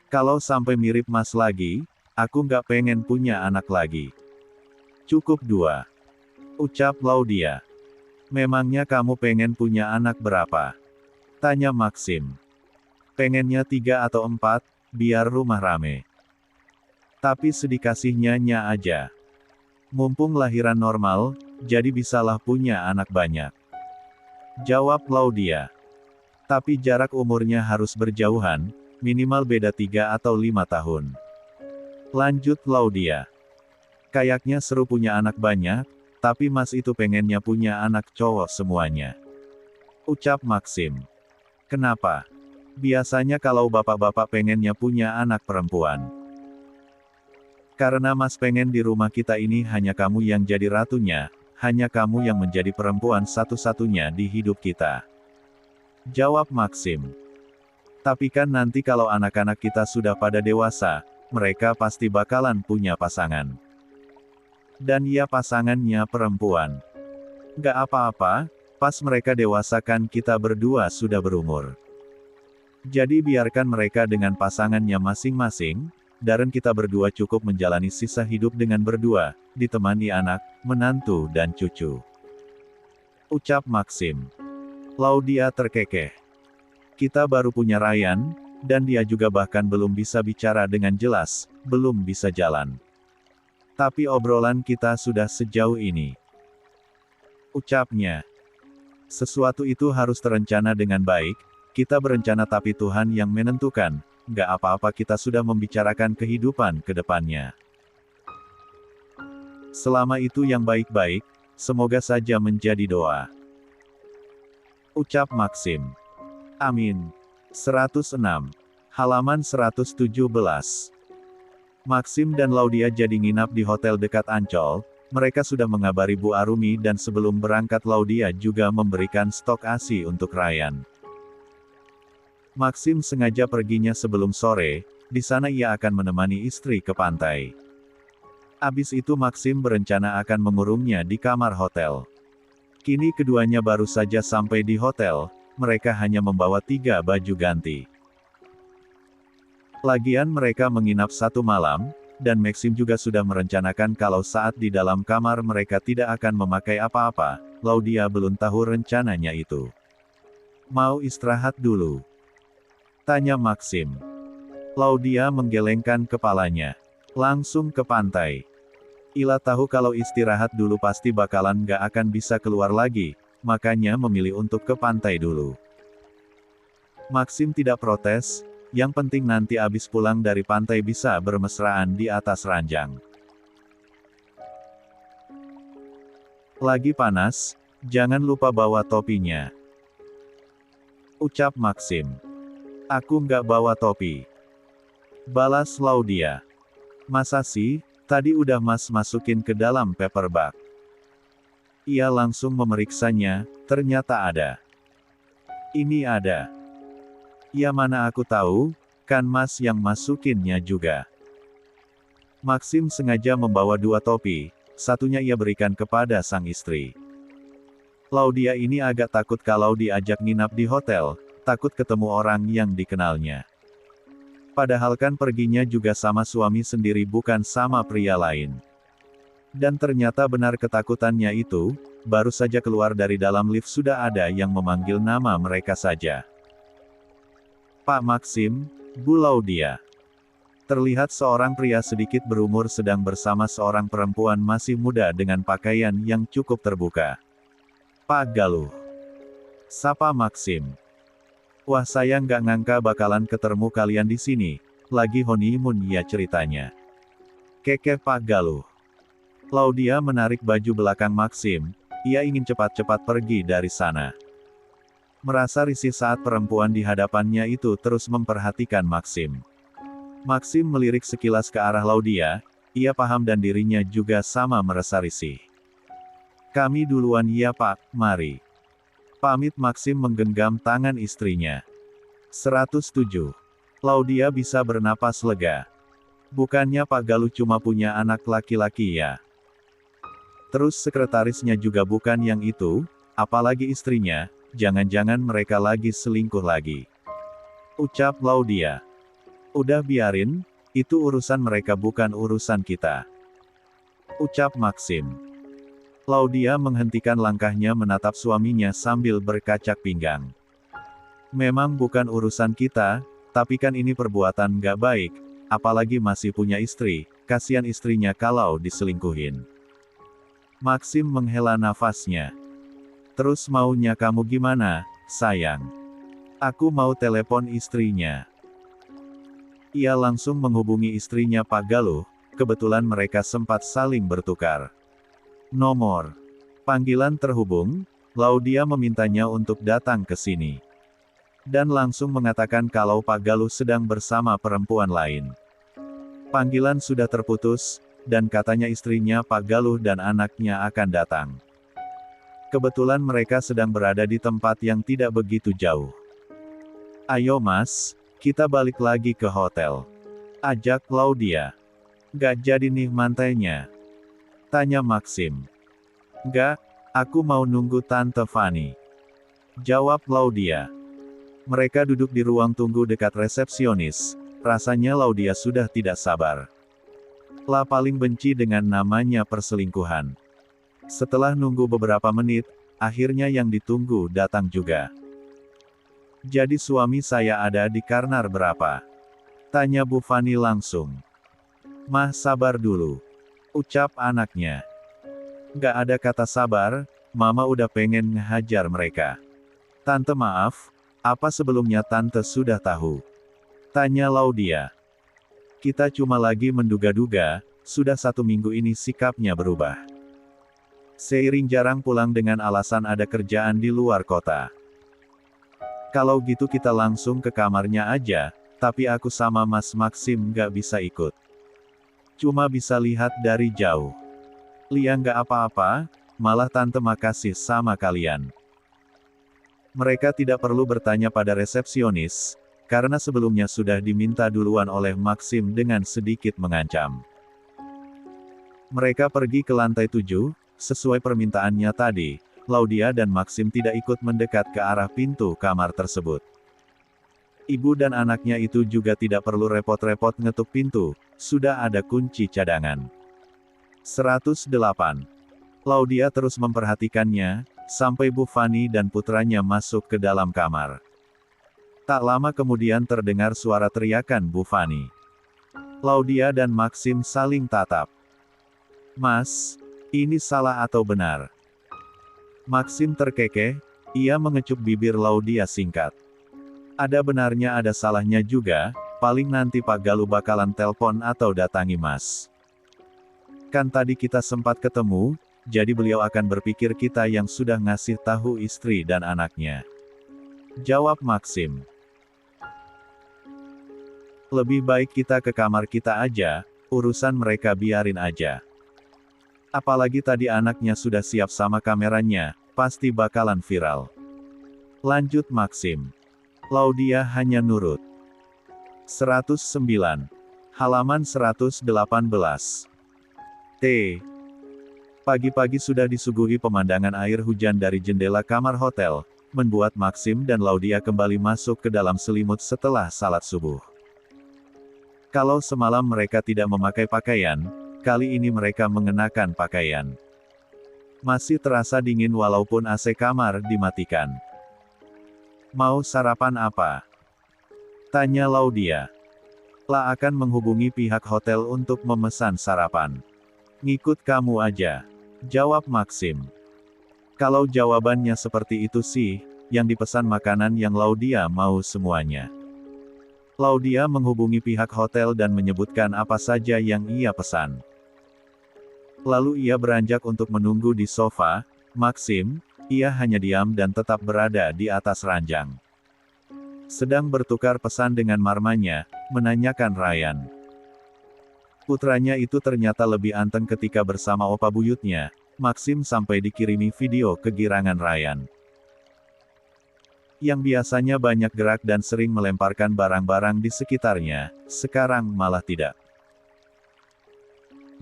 Kalau sampai mirip mas lagi, aku nggak pengen punya anak lagi. Cukup 2. Ucap Laudia. Memangnya kamu pengen punya anak berapa? Tanya Maxim. Pengennya 3 atau 4, biar rumah rame. Tapi sedikasihnya nya aja. Mumpung lahiran normal, jadi bisalah punya anak banyak. Jawab Laudia. Tapi jarak umurnya harus berjauhan, minimal beda 3 atau 5 tahun. Lanjut Laudia. Kayaknya seru punya anak banyak, tapi mas itu pengennya punya anak cowok semuanya. Ucap Maxim. Kenapa? Biasanya kalau bapak-bapak pengennya punya anak perempuan. Karena mas pengen di rumah kita ini hanya kamu yang jadi ratunya, hanya kamu yang menjadi perempuan satu-satunya di hidup kita. Jawab Maxim. Tapi kan nanti kalau anak-anak kita sudah pada dewasa, mereka pasti bakalan punya pasangan. Dan ya pasangannya perempuan. Gak apa-apa, pas mereka dewasa kan kita berdua sudah berumur. Jadi biarkan mereka dengan pasangannya masing-masing, dan kita berdua cukup menjalani sisa hidup dengan berdua, ditemani anak, menantu dan cucu. Ucap Maxim. Laudia terkekeh. Kita baru punya Ryan, dan dia juga bahkan belum bisa bicara dengan jelas, belum bisa jalan. Tapi obrolan kita sudah sejauh ini. Ucapnya. Sesuatu itu harus terencana dengan baik, kita berencana tapi Tuhan yang menentukan, nggak apa-apa kita sudah membicarakan kehidupan ke depannya. Selama itu yang baik-baik, semoga saja menjadi doa. Ucap Maxim. Amin. 106. Halaman 117. Maxim dan Laudia jadi nginap di hotel dekat Ancol, mereka sudah mengabari Bu Arumi dan sebelum berangkat Laudia juga memberikan stok ASI untuk Ryan. Maxim sengaja perginya sebelum sore, di sana ia akan menemani istri ke pantai. Abis itu Maxim berencana akan mengurungnya di kamar hotel. Kini keduanya baru saja sampai di hotel, mereka hanya membawa 3 baju ganti. Lagian mereka menginap 1 malam, dan Maxim juga sudah merencanakan kalau saat di dalam kamar mereka tidak akan memakai apa-apa, Laudia belum tahu rencananya itu. Mau istirahat dulu? Tanya Maxim. Laudia menggelengkan kepalanya. Langsung ke pantai. Ila tahu kalau istirahat dulu pasti bakalan gak akan bisa keluar lagi, makanya memilih untuk ke pantai dulu. Maxim tidak protes, yang penting nanti abis pulang dari pantai bisa bermesraan di atas ranjang. Lagi panas, jangan lupa bawa topinya. Ucap Maxim. Aku nggak bawa topi. Balas Laudia. Masa sih, tadi udah Mas masukin ke dalam paper bag. Ia langsung memeriksanya, ternyata ada. Ini ada. Ya mana aku tahu, kan Mas yang masukinnya juga. Maxim sengaja membawa dua topi, satunya ia berikan kepada sang istri. Laudia ini agak takut kalau diajak nginap di hotel, takut ketemu orang yang dikenalnya. Padahal kan perginya juga sama suami sendiri bukan sama pria lain. Dan ternyata benar ketakutannya itu, baru saja keluar dari dalam lift sudah ada yang memanggil nama mereka saja. Pak Maxim, Bu Laudia. Terlihat seorang pria sedikit berumur sedang bersama seorang perempuan masih muda dengan pakaian yang cukup terbuka. Pak Galuh. Sapa Maxim. Wah saya nggak ngangka bakalan ketemu kalian di sini, lagi honeymoon ya ceritanya. Keke Pak Galuh. Laudia menarik baju belakang Maxim, ia ingin cepat-cepat pergi dari sana. Merasa risih saat perempuan di hadapannya itu terus memperhatikan Maxim. Maxim melirik sekilas ke arah Laudia, ia paham dan dirinya juga sama merasa risih. Kami duluan ya Pak, mari. Pamit Maxim menggenggam tangan istrinya. 107. Laudia bisa bernapas lega. Bukannya Pak Galuh cuma punya anak laki-laki ya. Terus sekretarisnya juga bukan yang itu, apalagi istrinya. Jangan-jangan mereka lagi selingkuh lagi. Ucap Laudia. Udah biarin, itu urusan mereka bukan urusan kita. Ucap Maxim. Laudia menghentikan langkahnya menatap suaminya sambil berkacak pinggang. Memang bukan urusan kita, tapi kan ini perbuatan gak baik, apalagi masih punya istri, kasihan istrinya kalau diselingkuhin. Maxim menghela nafasnya. Terus maunya kamu gimana, sayang? Aku mau telepon istrinya. Ia langsung menghubungi istrinya Pak Galuh, kebetulan mereka sempat saling bertukar nomor. Panggilan terhubung, Laudia memintanya untuk datang ke sini. Dan langsung mengatakan kalau Pak Galuh sedang bersama perempuan lain. Panggilan sudah terputus, dan katanya istrinya Pak Galuh dan anaknya akan datang. Kebetulan mereka sedang berada di tempat yang tidak begitu jauh. Ayo mas, kita balik lagi ke hotel. Ajak Laudia. Gak jadi nih mantainya. Tanya Maxim. Gak, aku mau nunggu Tante Fanny. Jawab Laudia. Mereka duduk di ruang tunggu dekat resepsionis. Rasanya Laudia sudah tidak sabar. Lah paling benci dengan namanya perselingkuhan. Setelah nunggu beberapa menit, akhirnya yang ditunggu datang juga. Jadi suami saya ada di Karnar berapa? Tanya Bu Fanny langsung. Mah sabar dulu. Ucap anaknya. Gak ada kata sabar, Mama udah pengen ngehajar mereka. Tante maaf, apa sebelumnya Tante sudah tahu? Tanya Laudia. Kita cuma lagi menduga-duga, sudah 1 minggu ini sikapnya berubah. Seiring jarang pulang dengan alasan ada kerjaan di luar kota. Kalau gitu kita langsung ke kamarnya aja, tapi aku sama Mas Maxim gak bisa ikut. Cuma bisa lihat dari jauh. Lia gak apa-apa, malah Tante makasih sama kalian. Mereka tidak perlu bertanya pada resepsionis, karena sebelumnya sudah diminta duluan oleh Maxim dengan sedikit mengancam. Mereka pergi ke lantai 7, sesuai permintaannya tadi, Laudia dan Maxim tidak ikut mendekat ke arah pintu kamar tersebut. Ibu dan anaknya itu juga tidak perlu repot-repot ngetuk pintu, sudah ada kunci cadangan. 108. Laudia terus memperhatikannya, sampai Bu Fani dan putranya masuk ke dalam kamar. Tak lama kemudian terdengar suara teriakan Bu Fani. Laudia dan Maxim saling tatap. "Mas, ini salah atau benar?" Maxim terkekeh, ia mengecup bibir Laudia singkat. "Ada benarnya ada salahnya juga, paling nanti Pak Galuh bakalan telpon atau datangi Mas. Kan tadi kita sempat ketemu, jadi beliau akan berpikir kita yang sudah ngasih tahu istri dan anaknya," jawab Maxim. "Lebih baik kita ke kamar kita aja, urusan mereka biarin aja. Apalagi tadi anaknya sudah siap sama kameranya, pasti bakalan viral," lanjut Maxim. Laudia hanya nurut. 109. Halaman 118. Pagi-pagi sudah disuguhi pemandangan air hujan dari jendela kamar hotel, membuat Maxim dan Laudia kembali masuk ke dalam selimut setelah salat subuh. Kalau semalam mereka tidak memakai pakaian, kali ini mereka mengenakan pakaian. Masih terasa dingin walaupun AC kamar dimatikan. "Mau sarapan apa?" tanya Laudia. "La akan menghubungi pihak hotel untuk memesan sarapan. Ngikut kamu aja," jawab Maxim. Kalau jawabannya seperti itu sih, yang dipesan makanan yang Laudia mau semuanya. Laudia menghubungi pihak hotel dan menyebutkan apa saja yang ia pesan. Lalu ia beranjak untuk menunggu di sofa. Maxim, ia hanya diam dan tetap berada di atas ranjang. Sedang bertukar pesan dengan marmanya, menanyakan Ryan. Putranya itu ternyata lebih anteng ketika bersama opa buyutnya. Maxim sampai dikirimi video kegirangan Ryan. Yang biasanya banyak gerak dan sering melemparkan barang-barang di sekitarnya, sekarang malah tidak.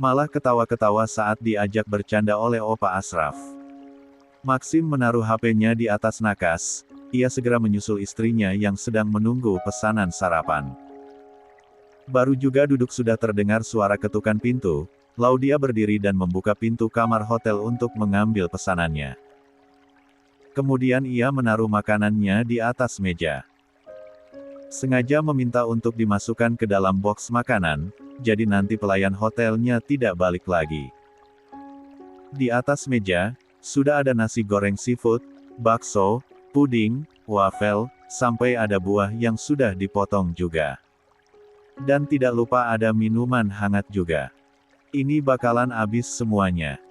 Malah ketawa-ketawa saat diajak bercanda oleh opa Ashraf. Maxim menaruh HP-nya di atas nakas. Ia segera menyusul istrinya yang sedang menunggu pesanan sarapan. Baru juga duduk sudah terdengar suara ketukan pintu. Laudia berdiri dan membuka pintu kamar hotel untuk mengambil pesanannya. Kemudian ia menaruh makanannya di atas meja. Sengaja meminta untuk dimasukkan ke dalam box makanan, jadi nanti pelayan hotelnya tidak balik lagi. Di atas meja, sudah ada nasi goreng seafood, bakso, puding, wafel, sampai ada buah yang sudah dipotong juga. Dan tidak lupa ada minuman hangat juga. "Ini bakalan habis semuanya?"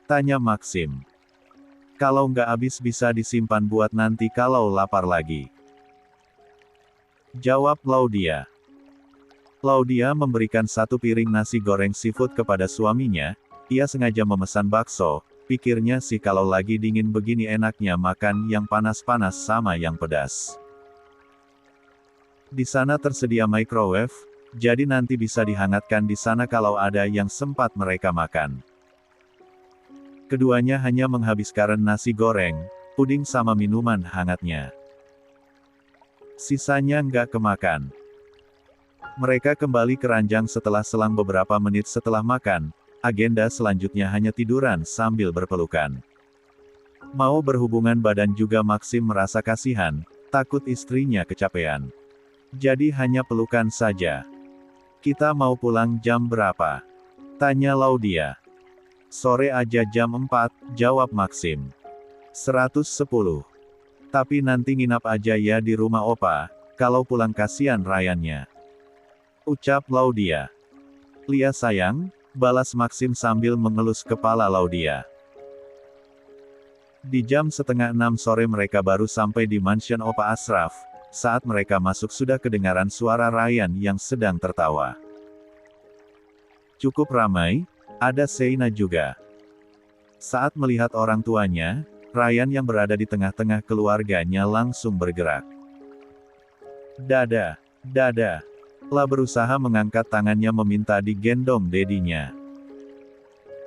tanya Maxim. "Kalau nggak habis bisa disimpan buat nanti kalau lapar lagi," jawab Laudia. Laudia memberikan satu piring nasi goreng seafood kepada suaminya. Ia sengaja memesan bakso. Pikirnya sih kalau lagi dingin begini enaknya makan yang panas-panas sama yang pedas. Di sana tersedia microwave, jadi nanti bisa dihangatkan di sana kalau ada yang sempat mereka makan. Keduanya hanya menghabiskan nasi goreng, puding sama minuman hangatnya. Sisanya nggak kemakan. Mereka kembali ke ranjang setelah selang beberapa menit setelah makan. Agenda selanjutnya hanya tiduran sambil berpelukan. Mau berhubungan badan juga Maxim merasa kasihan, takut istrinya kecapean. Jadi hanya pelukan saja. "Kita mau pulang jam berapa?" tanya Laudia. "Sore aja jam 4, jawab Maxim. 110. "Tapi nanti nginap aja ya di rumah opa, kalau pulang kasihan Ryannya," ucap Laudia. "Lia sayang," balas Maxim sambil mengelus kepala Laudia. Di jam setengah 6 sore mereka baru sampai di mansion opa Ashraf. Saat mereka masuk sudah kedengaran suara Ryan yang sedang tertawa. Cukup ramai, ada Sheina juga. Saat melihat orang tuanya, Ryan yang berada di tengah-tengah keluarganya langsung bergerak. "Dada, dada." La berusaha mengangkat tangannya meminta digendong dedinya.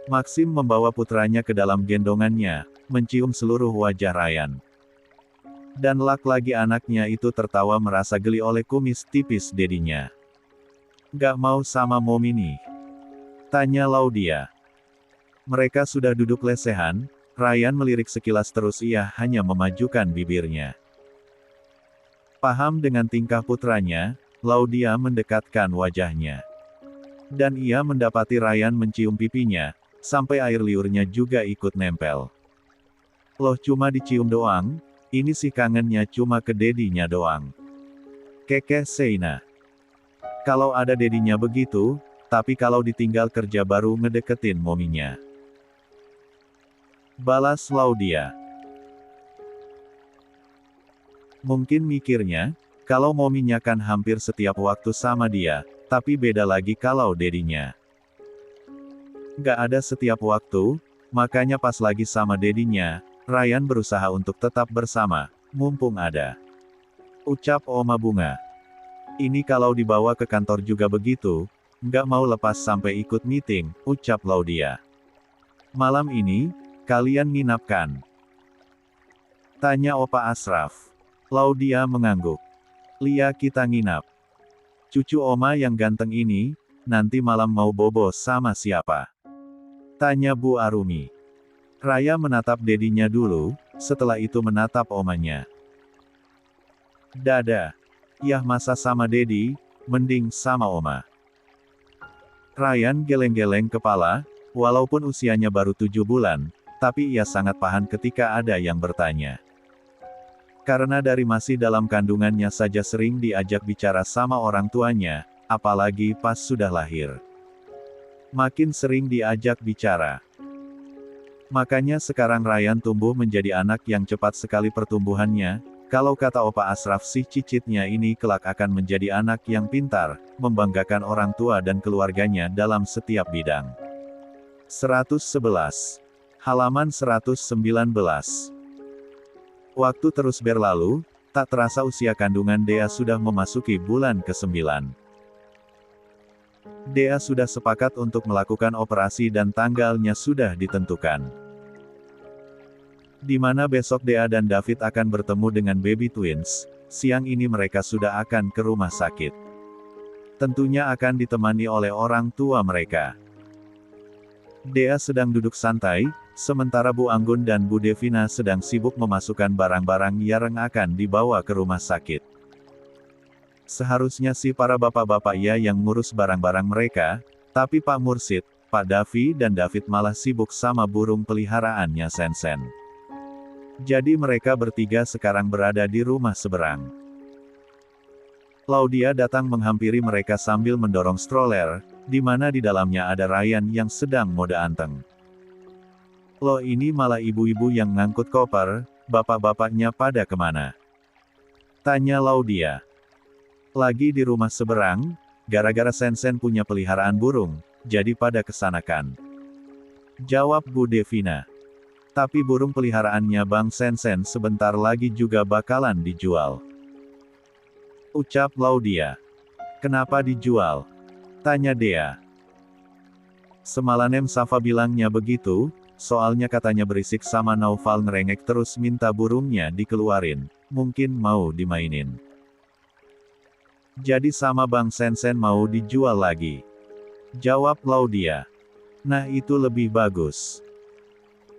Maxim membawa putranya ke dalam gendongannya, mencium seluruh wajah Ryan. Dan lagi anaknya itu tertawa merasa geli oleh kumis tipis dedinya. "Gak mau sama Momini?" tanya Laudia. Mereka sudah duduk lesehan. Ryan melirik sekilas terus ia hanya memajukan bibirnya. Paham dengan tingkah putranya, Laudia mendekatkan wajahnya. Dan ia mendapati Ryan mencium pipinya, sampai air liurnya juga ikut nempel. Loh cuma dicium doang, ini sih kangennya cuma ke dedinya doang. Kekeh Seina. Kalau ada dedinya begitu, tapi kalau ditinggal kerja baru ngedeketin mominya. Balas Laudia. Mungkin mikirnya, kalau mominya kan hampir setiap waktu sama dia, tapi beda lagi kalau dedinya. Gak ada setiap waktu, makanya pas lagi sama dedinya, Ryan berusaha untuk tetap bersama, mumpung ada. Ucap Oma Bunga. Ini kalau dibawa ke kantor juga begitu, nggak mau lepas sampai ikut meeting, ucap Laudia. Malam ini, kalian nginap kan? Tanya Opa Ashraf. Laudia mengangguk. Lia kita nginap. Cucu Oma yang ganteng ini, nanti malam mau bobo sama siapa? Tanya Bu Arumi. Raya menatap dedinya dulu, setelah itu menatap omanya. Dada. Yah masa sama dedi, mending sama oma. Ryan geleng-geleng kepala, walaupun usianya baru 7 bulan, tapi ia sangat paham ketika ada yang bertanya. Karena dari masih dalam kandungannya saja sering diajak bicara sama orang tuanya, apalagi pas sudah lahir. Makin sering diajak bicara. Makanya sekarang Ryan tumbuh menjadi anak yang cepat sekali pertumbuhannya, kalau kata Opa Ashraf sih cicitnya ini kelak akan menjadi anak yang pintar, membanggakan orang tua dan keluarganya dalam setiap bidang. 111. Halaman 119. Waktu terus berlalu, tak terasa usia kandungan Dea sudah memasuki bulan ke-9. Dea sudah sepakat untuk melakukan operasi dan tanggalnya sudah ditentukan. Di mana besok Dea dan David akan bertemu dengan baby twins, siang ini mereka sudah akan ke rumah sakit. Tentunya akan ditemani oleh orang tua mereka. Dea sedang duduk santai, sementara Bu Anggun dan Bu Devina sedang sibuk memasukkan barang-barang yang akan dibawa ke rumah sakit. Seharusnya sih para bapak-bapak ya yang ngurus barang-barang mereka, tapi Pak Mursid, Pak Davi dan David malah sibuk sama burung peliharaannya Sensen. Jadi mereka bertiga sekarang berada di rumah seberang. Laudia datang menghampiri mereka sambil mendorong stroller, di mana di dalamnya ada Ryan yang sedang mode anteng. Loh ini malah ibu-ibu yang ngangkut koper, bapak-bapaknya pada kemana? Tanya Laudia. Lagi di rumah seberang, gara-gara Sensen punya peliharaan burung, jadi pada kesanakan. Jawab Bu Devina. Tapi burung peliharaannya Bang Sensen sebentar lagi juga bakalan dijual. Ucap Laudia. Kenapa dijual? Tanya Dea. Semalanem Safa bilangnya begitu, soalnya katanya berisik sama Naufal ngerengek terus minta burungnya dikeluarin, mungkin mau dimainin. Jadi sama Bang Sensen mau dijual lagi. Jawab Laudia. Nah itu lebih bagus.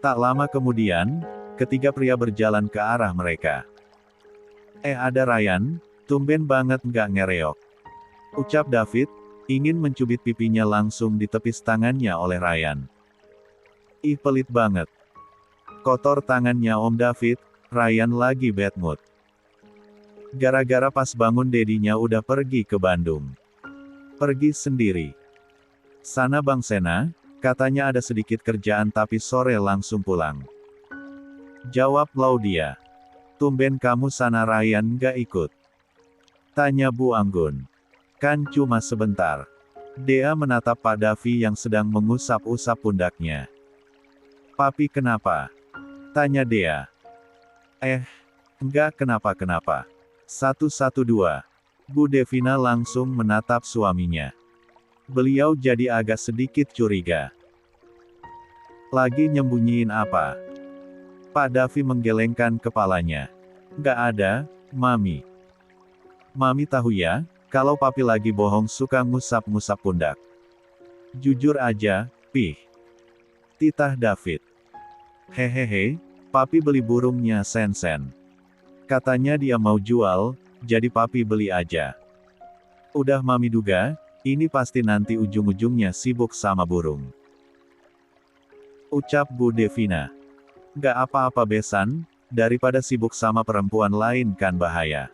Tak lama kemudian, ketiga pria berjalan ke arah mereka. Ada Ryan, tumben banget nggak ngereok. Ucap David, ingin mencubit pipinya langsung ditepis tangannya oleh Ryan. Ih pelit banget. Kotor tangannya Om David, Ryan lagi bad mood. Gara-gara pas bangun dedinya udah pergi ke Bandung. Pergi sendiri. Sana Bang Sena, katanya ada sedikit kerjaan tapi sore langsung pulang. Jawab Laudia. Tumben kamu sana Ryan nggak ikut. Tanya Bu Anggun. Kan cuma sebentar. Dea menatap Pak Davi yang sedang mengusap-usap pundaknya. Papi kenapa? Tanya Dea. Enggak kenapa-kenapa. 112. Bu Devina langsung menatap suaminya. Beliau jadi agak sedikit curiga. Lagi nyembunyiin apa? Pak Davi menggelengkan kepalanya. Nggak ada, Mami. Mami tahu ya, kalau papi lagi bohong suka ngusap-ngusap pundak. Jujur aja, Pih. Titah David. Hehehe, papi beli burungnya Sen-sen. Katanya dia mau jual, jadi papi beli aja. Udah mami duga, ini pasti nanti ujung-ujungnya sibuk sama burung. Ucap Bu Devina. Gak apa-apa besan, daripada sibuk sama perempuan lain kan bahaya.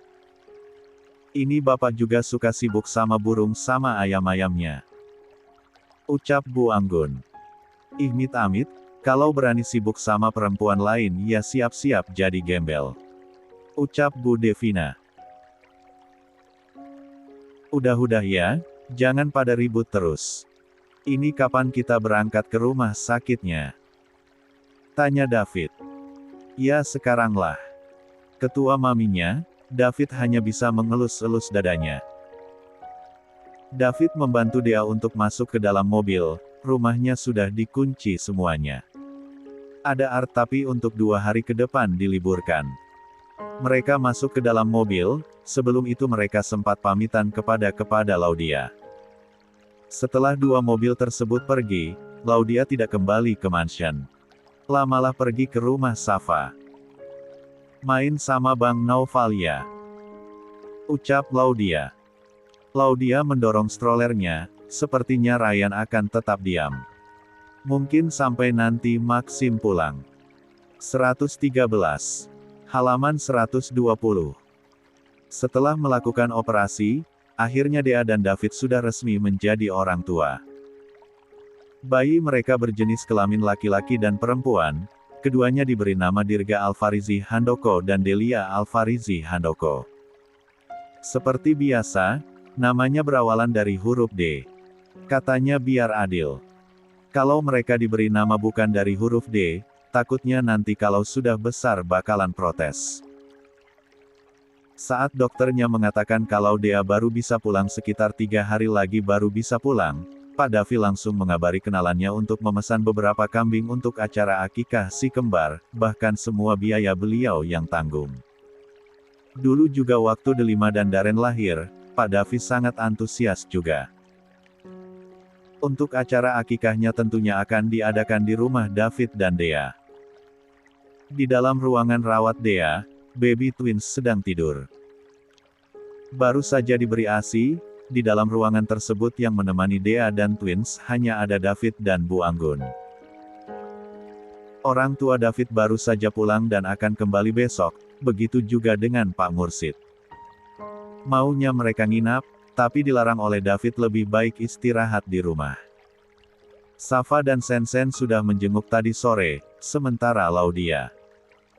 Ini bapak juga suka sibuk sama burung sama ayam-ayamnya. Ucap Bu Anggun. Ih amit-amit, kalau berani sibuk sama perempuan lain ya siap-siap jadi gembel. Ucap Bu Devina. Udah ya, jangan pada ribut terus. Ini kapan kita berangkat ke rumah sakitnya? Tanya David. Ya sekaranglah. Ketua maminya, David hanya bisa mengelus-elus dadanya. David membantu Dea untuk masuk ke dalam mobil, rumahnya sudah dikunci semuanya. Ada art tapi untuk 2 hari ke depan diliburkan. Mereka masuk ke dalam mobil, sebelum itu mereka sempat pamitan kepada Laudia. Setelah 2 mobil tersebut pergi, Laudia tidak kembali ke mansion. Malah pergi ke rumah Safa. Main sama Bang Nauvalia. Ucap Laudia. Laudia mendorong strollernya, sepertinya Ryan akan tetap diam. Mungkin sampai nanti Maxim pulang. 113. Halaman 120. Setelah melakukan operasi, akhirnya Dea dan David sudah resmi menjadi orang tua. Bayi mereka berjenis kelamin laki-laki dan perempuan, keduanya diberi nama Dirga Alfarizi Handoko dan Delia Alfarizi Handoko. Seperti biasa, namanya berawalan dari huruf D. Katanya biar adil. Kalau mereka diberi nama bukan dari huruf D, takutnya nanti kalau sudah besar bakalan protes. Saat dokternya mengatakan kalau Dea baru bisa pulang sekitar 3 hari lagi baru bisa pulang, Pak Davi langsung mengabari kenalannya untuk memesan beberapa kambing untuk acara akikah si kembar, bahkan semua biaya beliau yang tanggung. Dulu juga waktu Delima dan Darren lahir, Pak Davi sangat antusias juga. Untuk acara akikahnya tentunya akan diadakan di rumah David dan Dea. Di dalam ruangan rawat Dea, baby twins sedang tidur. Baru saja diberi ASI, di dalam ruangan tersebut yang menemani Dea dan twins hanya ada David dan Bu Anggun. Orang tua David baru saja pulang dan akan kembali besok, begitu juga dengan Pak Mursid. Maunya mereka nginap, tapi dilarang oleh David lebih baik istirahat di rumah. Safa dan Sen-sen sudah menjenguk tadi sore, sementara Laudia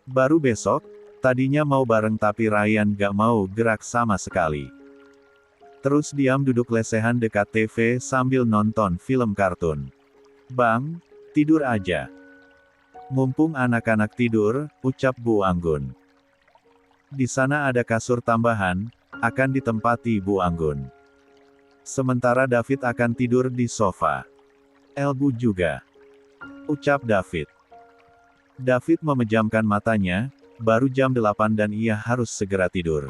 baru besok, tadinya mau bareng tapi Ryan gak mau gerak sama sekali. Terus diam duduk lesehan dekat TV sambil nonton film kartun. Bang, tidur aja. Mumpung anak-anak tidur, ucap Bu Anggun. Di sana ada kasur tambahan, akan ditempati Bu Anggun. Sementara David akan tidur di sofa. Elbu juga. Ucap David. David memejamkan matanya, baru jam 8 dan ia harus segera tidur.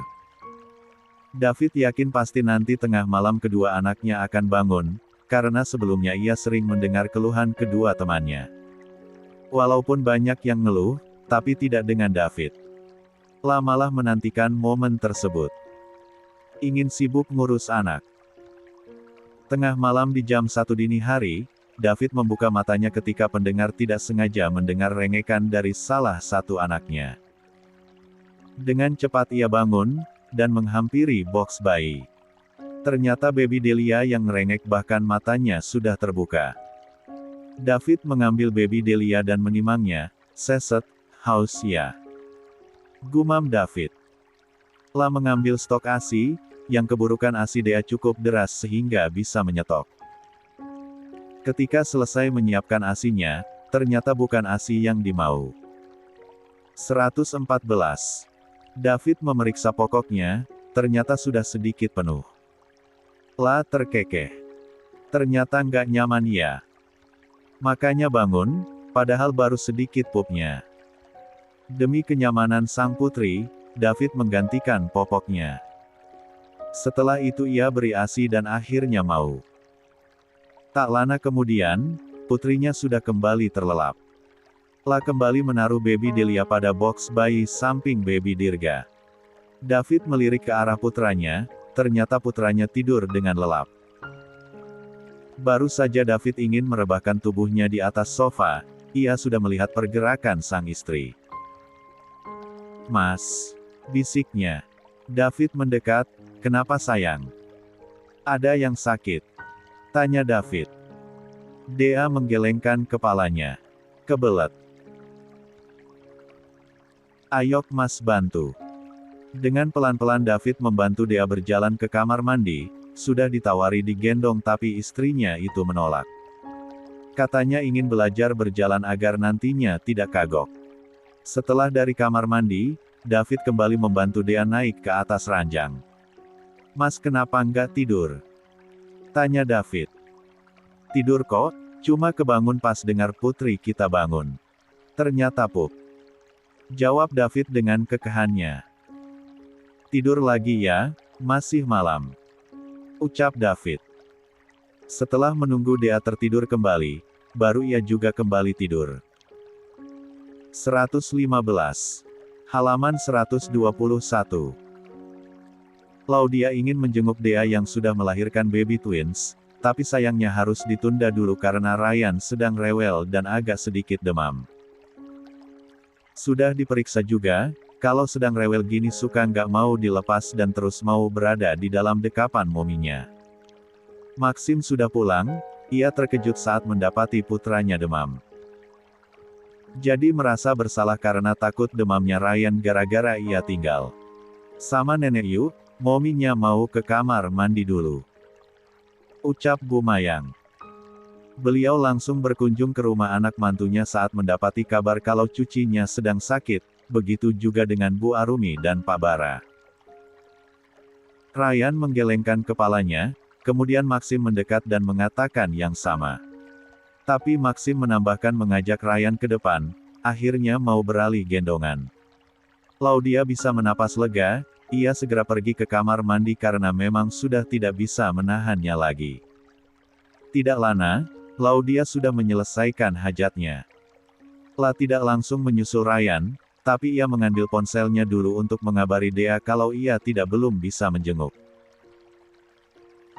David yakin pasti nanti tengah malam kedua anaknya akan bangun, karena sebelumnya ia sering mendengar keluhan kedua temannya. Walaupun banyak yang ngeluh, tapi tidak dengan David. Malah menantikan momen tersebut. Ingin sibuk ngurus anak. Tengah malam di jam 1 dini hari, David membuka matanya ketika pendengar tidak sengaja mendengar rengekan dari salah satu anaknya. Dengan cepat ia bangun, dan menghampiri box bayi. Ternyata baby Delia yang ngerengek bahkan matanya sudah terbuka. David mengambil baby Delia dan menimangnya, "Seset, haus ya?" Gumam David. Mengambil stok ASI, yang keburukan ASI Dea cukup deras sehingga bisa menyetok. Ketika selesai menyiapkan ASI-nya, ternyata bukan ASI yang dimau. 114. David memeriksa pokoknya, ternyata sudah sedikit penuh. Terkekeh. Ternyata nggak nyaman ya. Makanya bangun, padahal baru sedikit pupnya. Demi kenyamanan sang putri, David menggantikan popoknya. Setelah itu ia beri ASI dan akhirnya mau. Tak lama kemudian, putrinya sudah kembali terlelap. La kembali menaruh baby Delia pada box bayi samping baby Dirga. David melirik ke arah putranya, ternyata putranya tidur dengan lelap. Baru saja David ingin merebahkan tubuhnya di atas sofa, ia sudah melihat pergerakan sang istri. "Mas," bisiknya. David mendekat, "Kenapa sayang? Ada yang sakit?" tanya David. Dea menggelengkan kepalanya. "Kebelet. Ayok Mas bantu." Dengan pelan-pelan David membantu Dea berjalan ke kamar mandi, sudah ditawari digendong tapi istrinya itu menolak. Katanya ingin belajar berjalan agar nantinya tidak kagok. Setelah dari kamar mandi, David kembali membantu Dea naik ke atas ranjang. "Mas kenapa nggak tidur?" tanya David. "Tidur kok, cuma kebangun pas dengar putri kita bangun. Ternyata pup," jawab David dengan kekehannya. "Tidur lagi ya, masih malam," ucap David. Setelah menunggu Dea tertidur kembali, baru ia juga kembali tidur. 115. Halaman 121. Laudia ingin menjenguk Dea yang sudah melahirkan baby twins, tapi sayangnya harus ditunda dulu karena Ryan sedang rewel dan agak sedikit demam. Sudah diperiksa juga, kalau sedang rewel gini suka nggak mau dilepas dan terus mau berada di dalam dekapan mominya. Maxim sudah pulang, ia terkejut saat mendapati putranya demam. Jadi merasa bersalah karena takut demamnya Ryan gara-gara ia tinggal sama nenek yuk, mominya mau ke kamar mandi dulu, ucap Bu Mayang. Beliau langsung berkunjung ke rumah anak mantunya saat mendapati kabar kalau cucinya sedang sakit, begitu juga dengan Bu Arumi dan Pak Bara. Ryan menggelengkan kepalanya, kemudian Maxim mendekat dan mengatakan yang sama. Tapi Maxim menambahkan mengajak Ryan ke depan, akhirnya mau beralih gendongan. Laudia bisa menapas lega, ia segera pergi ke kamar mandi karena memang sudah tidak bisa menahannya lagi. Tidak lama, Laudia sudah menyelesaikan hajatnya. La tidak langsung menyusul Ryan, tapi ia mengambil ponselnya dulu untuk mengabari Dea kalau ia belum bisa menjenguk.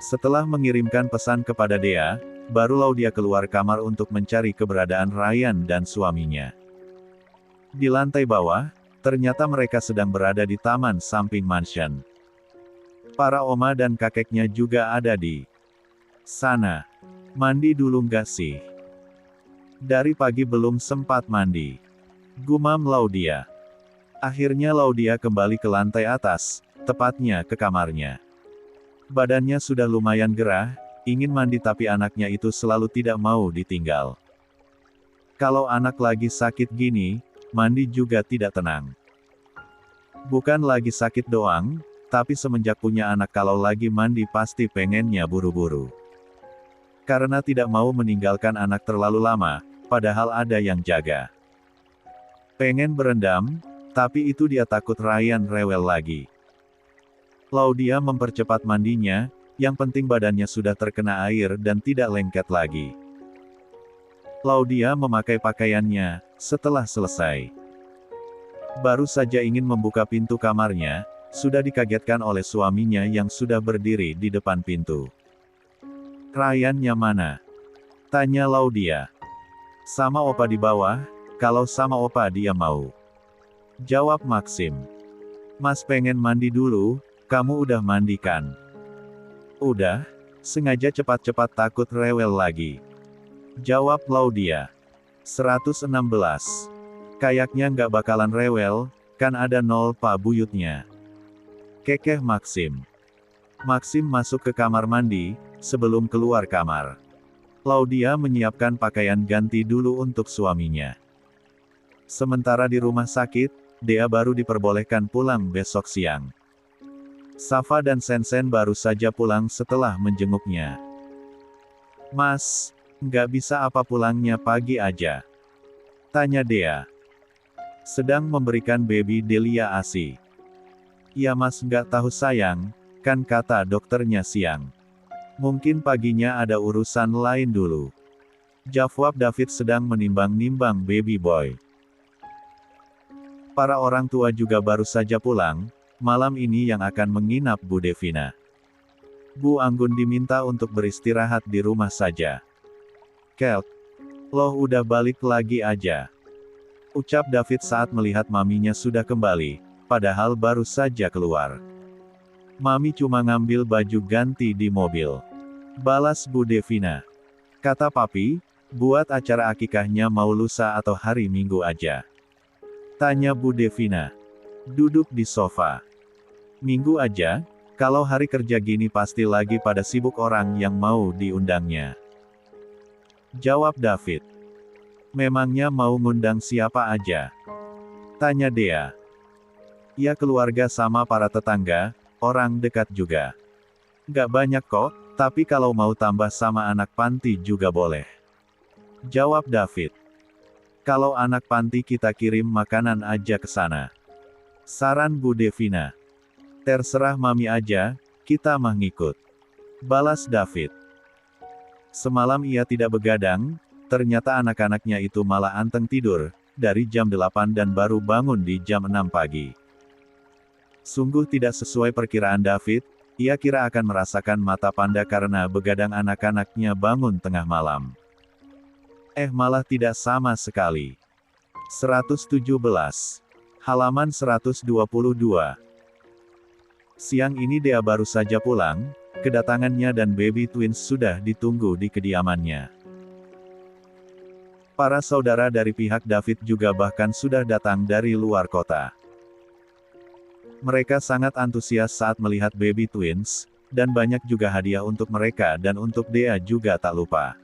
Setelah mengirimkan pesan kepada Dea, baru Laudia keluar kamar untuk mencari keberadaan Ryan dan suaminya. Di lantai bawah, ternyata mereka sedang berada di taman samping mansion. Para oma dan kakeknya juga ada di sana. "Mandi dulu nggak sih? Dari pagi belum sempat mandi," gumam Laudia. Akhirnya Laudia kembali ke lantai atas, tepatnya ke kamarnya. Badannya sudah lumayan gerah, ingin mandi tapi anaknya itu selalu tidak mau ditinggal. Kalau anak lagi sakit gini, mandi juga tidak tenang. Bukan lagi sakit doang, tapi semenjak punya anak kalau lagi mandi pasti pengennya buru-buru. Karena tidak mau meninggalkan anak terlalu lama, padahal ada yang jaga. Pengen berendam, tapi itu dia takut Ryan rewel lagi. Laudia mempercepat mandinya, yang penting badannya sudah terkena air dan tidak lengket lagi. Laudia memakai pakaiannya, setelah selesai. Baru saja ingin membuka pintu kamarnya, sudah dikagetkan oleh suaminya yang sudah berdiri di depan pintu. "Ryan-nya mana?" tanya Laudia. "Sama opa di bawah, kalau sama opa dia mau," jawab Maxim. "Mas pengen mandi dulu, kamu udah mandi kan?" "Udah, sengaja cepat-cepat takut rewel lagi," jawab Laudia. 116. Kayaknya nggak bakalan rewel, kan ada nol Pak Buyutnya, kekeh Maxim. Maxim masuk ke kamar mandi, sebelum keluar kamar. Laudia menyiapkan pakaian ganti dulu untuk suaminya. Sementara di rumah sakit, Dea baru diperbolehkan pulang besok siang. Safa dan Sensen baru saja pulang setelah menjenguknya. "Mas, nggak bisa apa pulangnya pagi aja?" tanya Dea. Sedang memberikan baby Delia ASI. "Ya mas nggak tahu sayang, kan kata dokternya siang. Mungkin paginya ada urusan lain dulu," Jawab David sedang menimbang-nimbang baby boy. Para orang tua juga baru saja pulang, malam ini yang akan menginap Bu Devina. Bu Anggun diminta untuk beristirahat di rumah saja. Kelt, loh udah balik lagi aja. Ucap David saat melihat maminya sudah kembali, padahal baru saja keluar. Mami cuma ngambil baju ganti di mobil. Balas Bu Devina. Kata papi, buat acara akikahnya mau lusa atau hari Minggu aja. Tanya Bu Devina. Duduk di sofa. Minggu aja, kalau hari kerja gini pasti lagi pada sibuk orang yang mau diundangnya. Jawab David. Memangnya mau ngundang siapa aja? Tanya Dea. Ya keluarga sama para tetangga, orang dekat juga. Gak banyak kok, tapi kalau mau tambah sama anak panti juga boleh. Jawab David. Kalau anak panti kita kirim makanan aja ke sana. Saran Bu Devina. Terserah mami aja, kita mah ngikut. Balas David. Semalam ia tidak begadang, ternyata anak-anaknya itu malah anteng tidur, dari jam 8 dan baru bangun di jam 6 pagi. Sungguh tidak sesuai perkiraan David, ia kira akan merasakan mata panda karena begadang anak-anaknya bangun tengah malam. Malah tidak sama sekali. 117. Halaman 122. Siang ini Dea baru saja pulang, kedatangannya dan baby twins sudah ditunggu di kediamannya. Para saudara dari pihak David juga bahkan sudah datang dari luar kota. Mereka sangat antusias saat melihat baby twins, dan banyak juga hadiah untuk mereka dan untuk Dea juga tak lupa.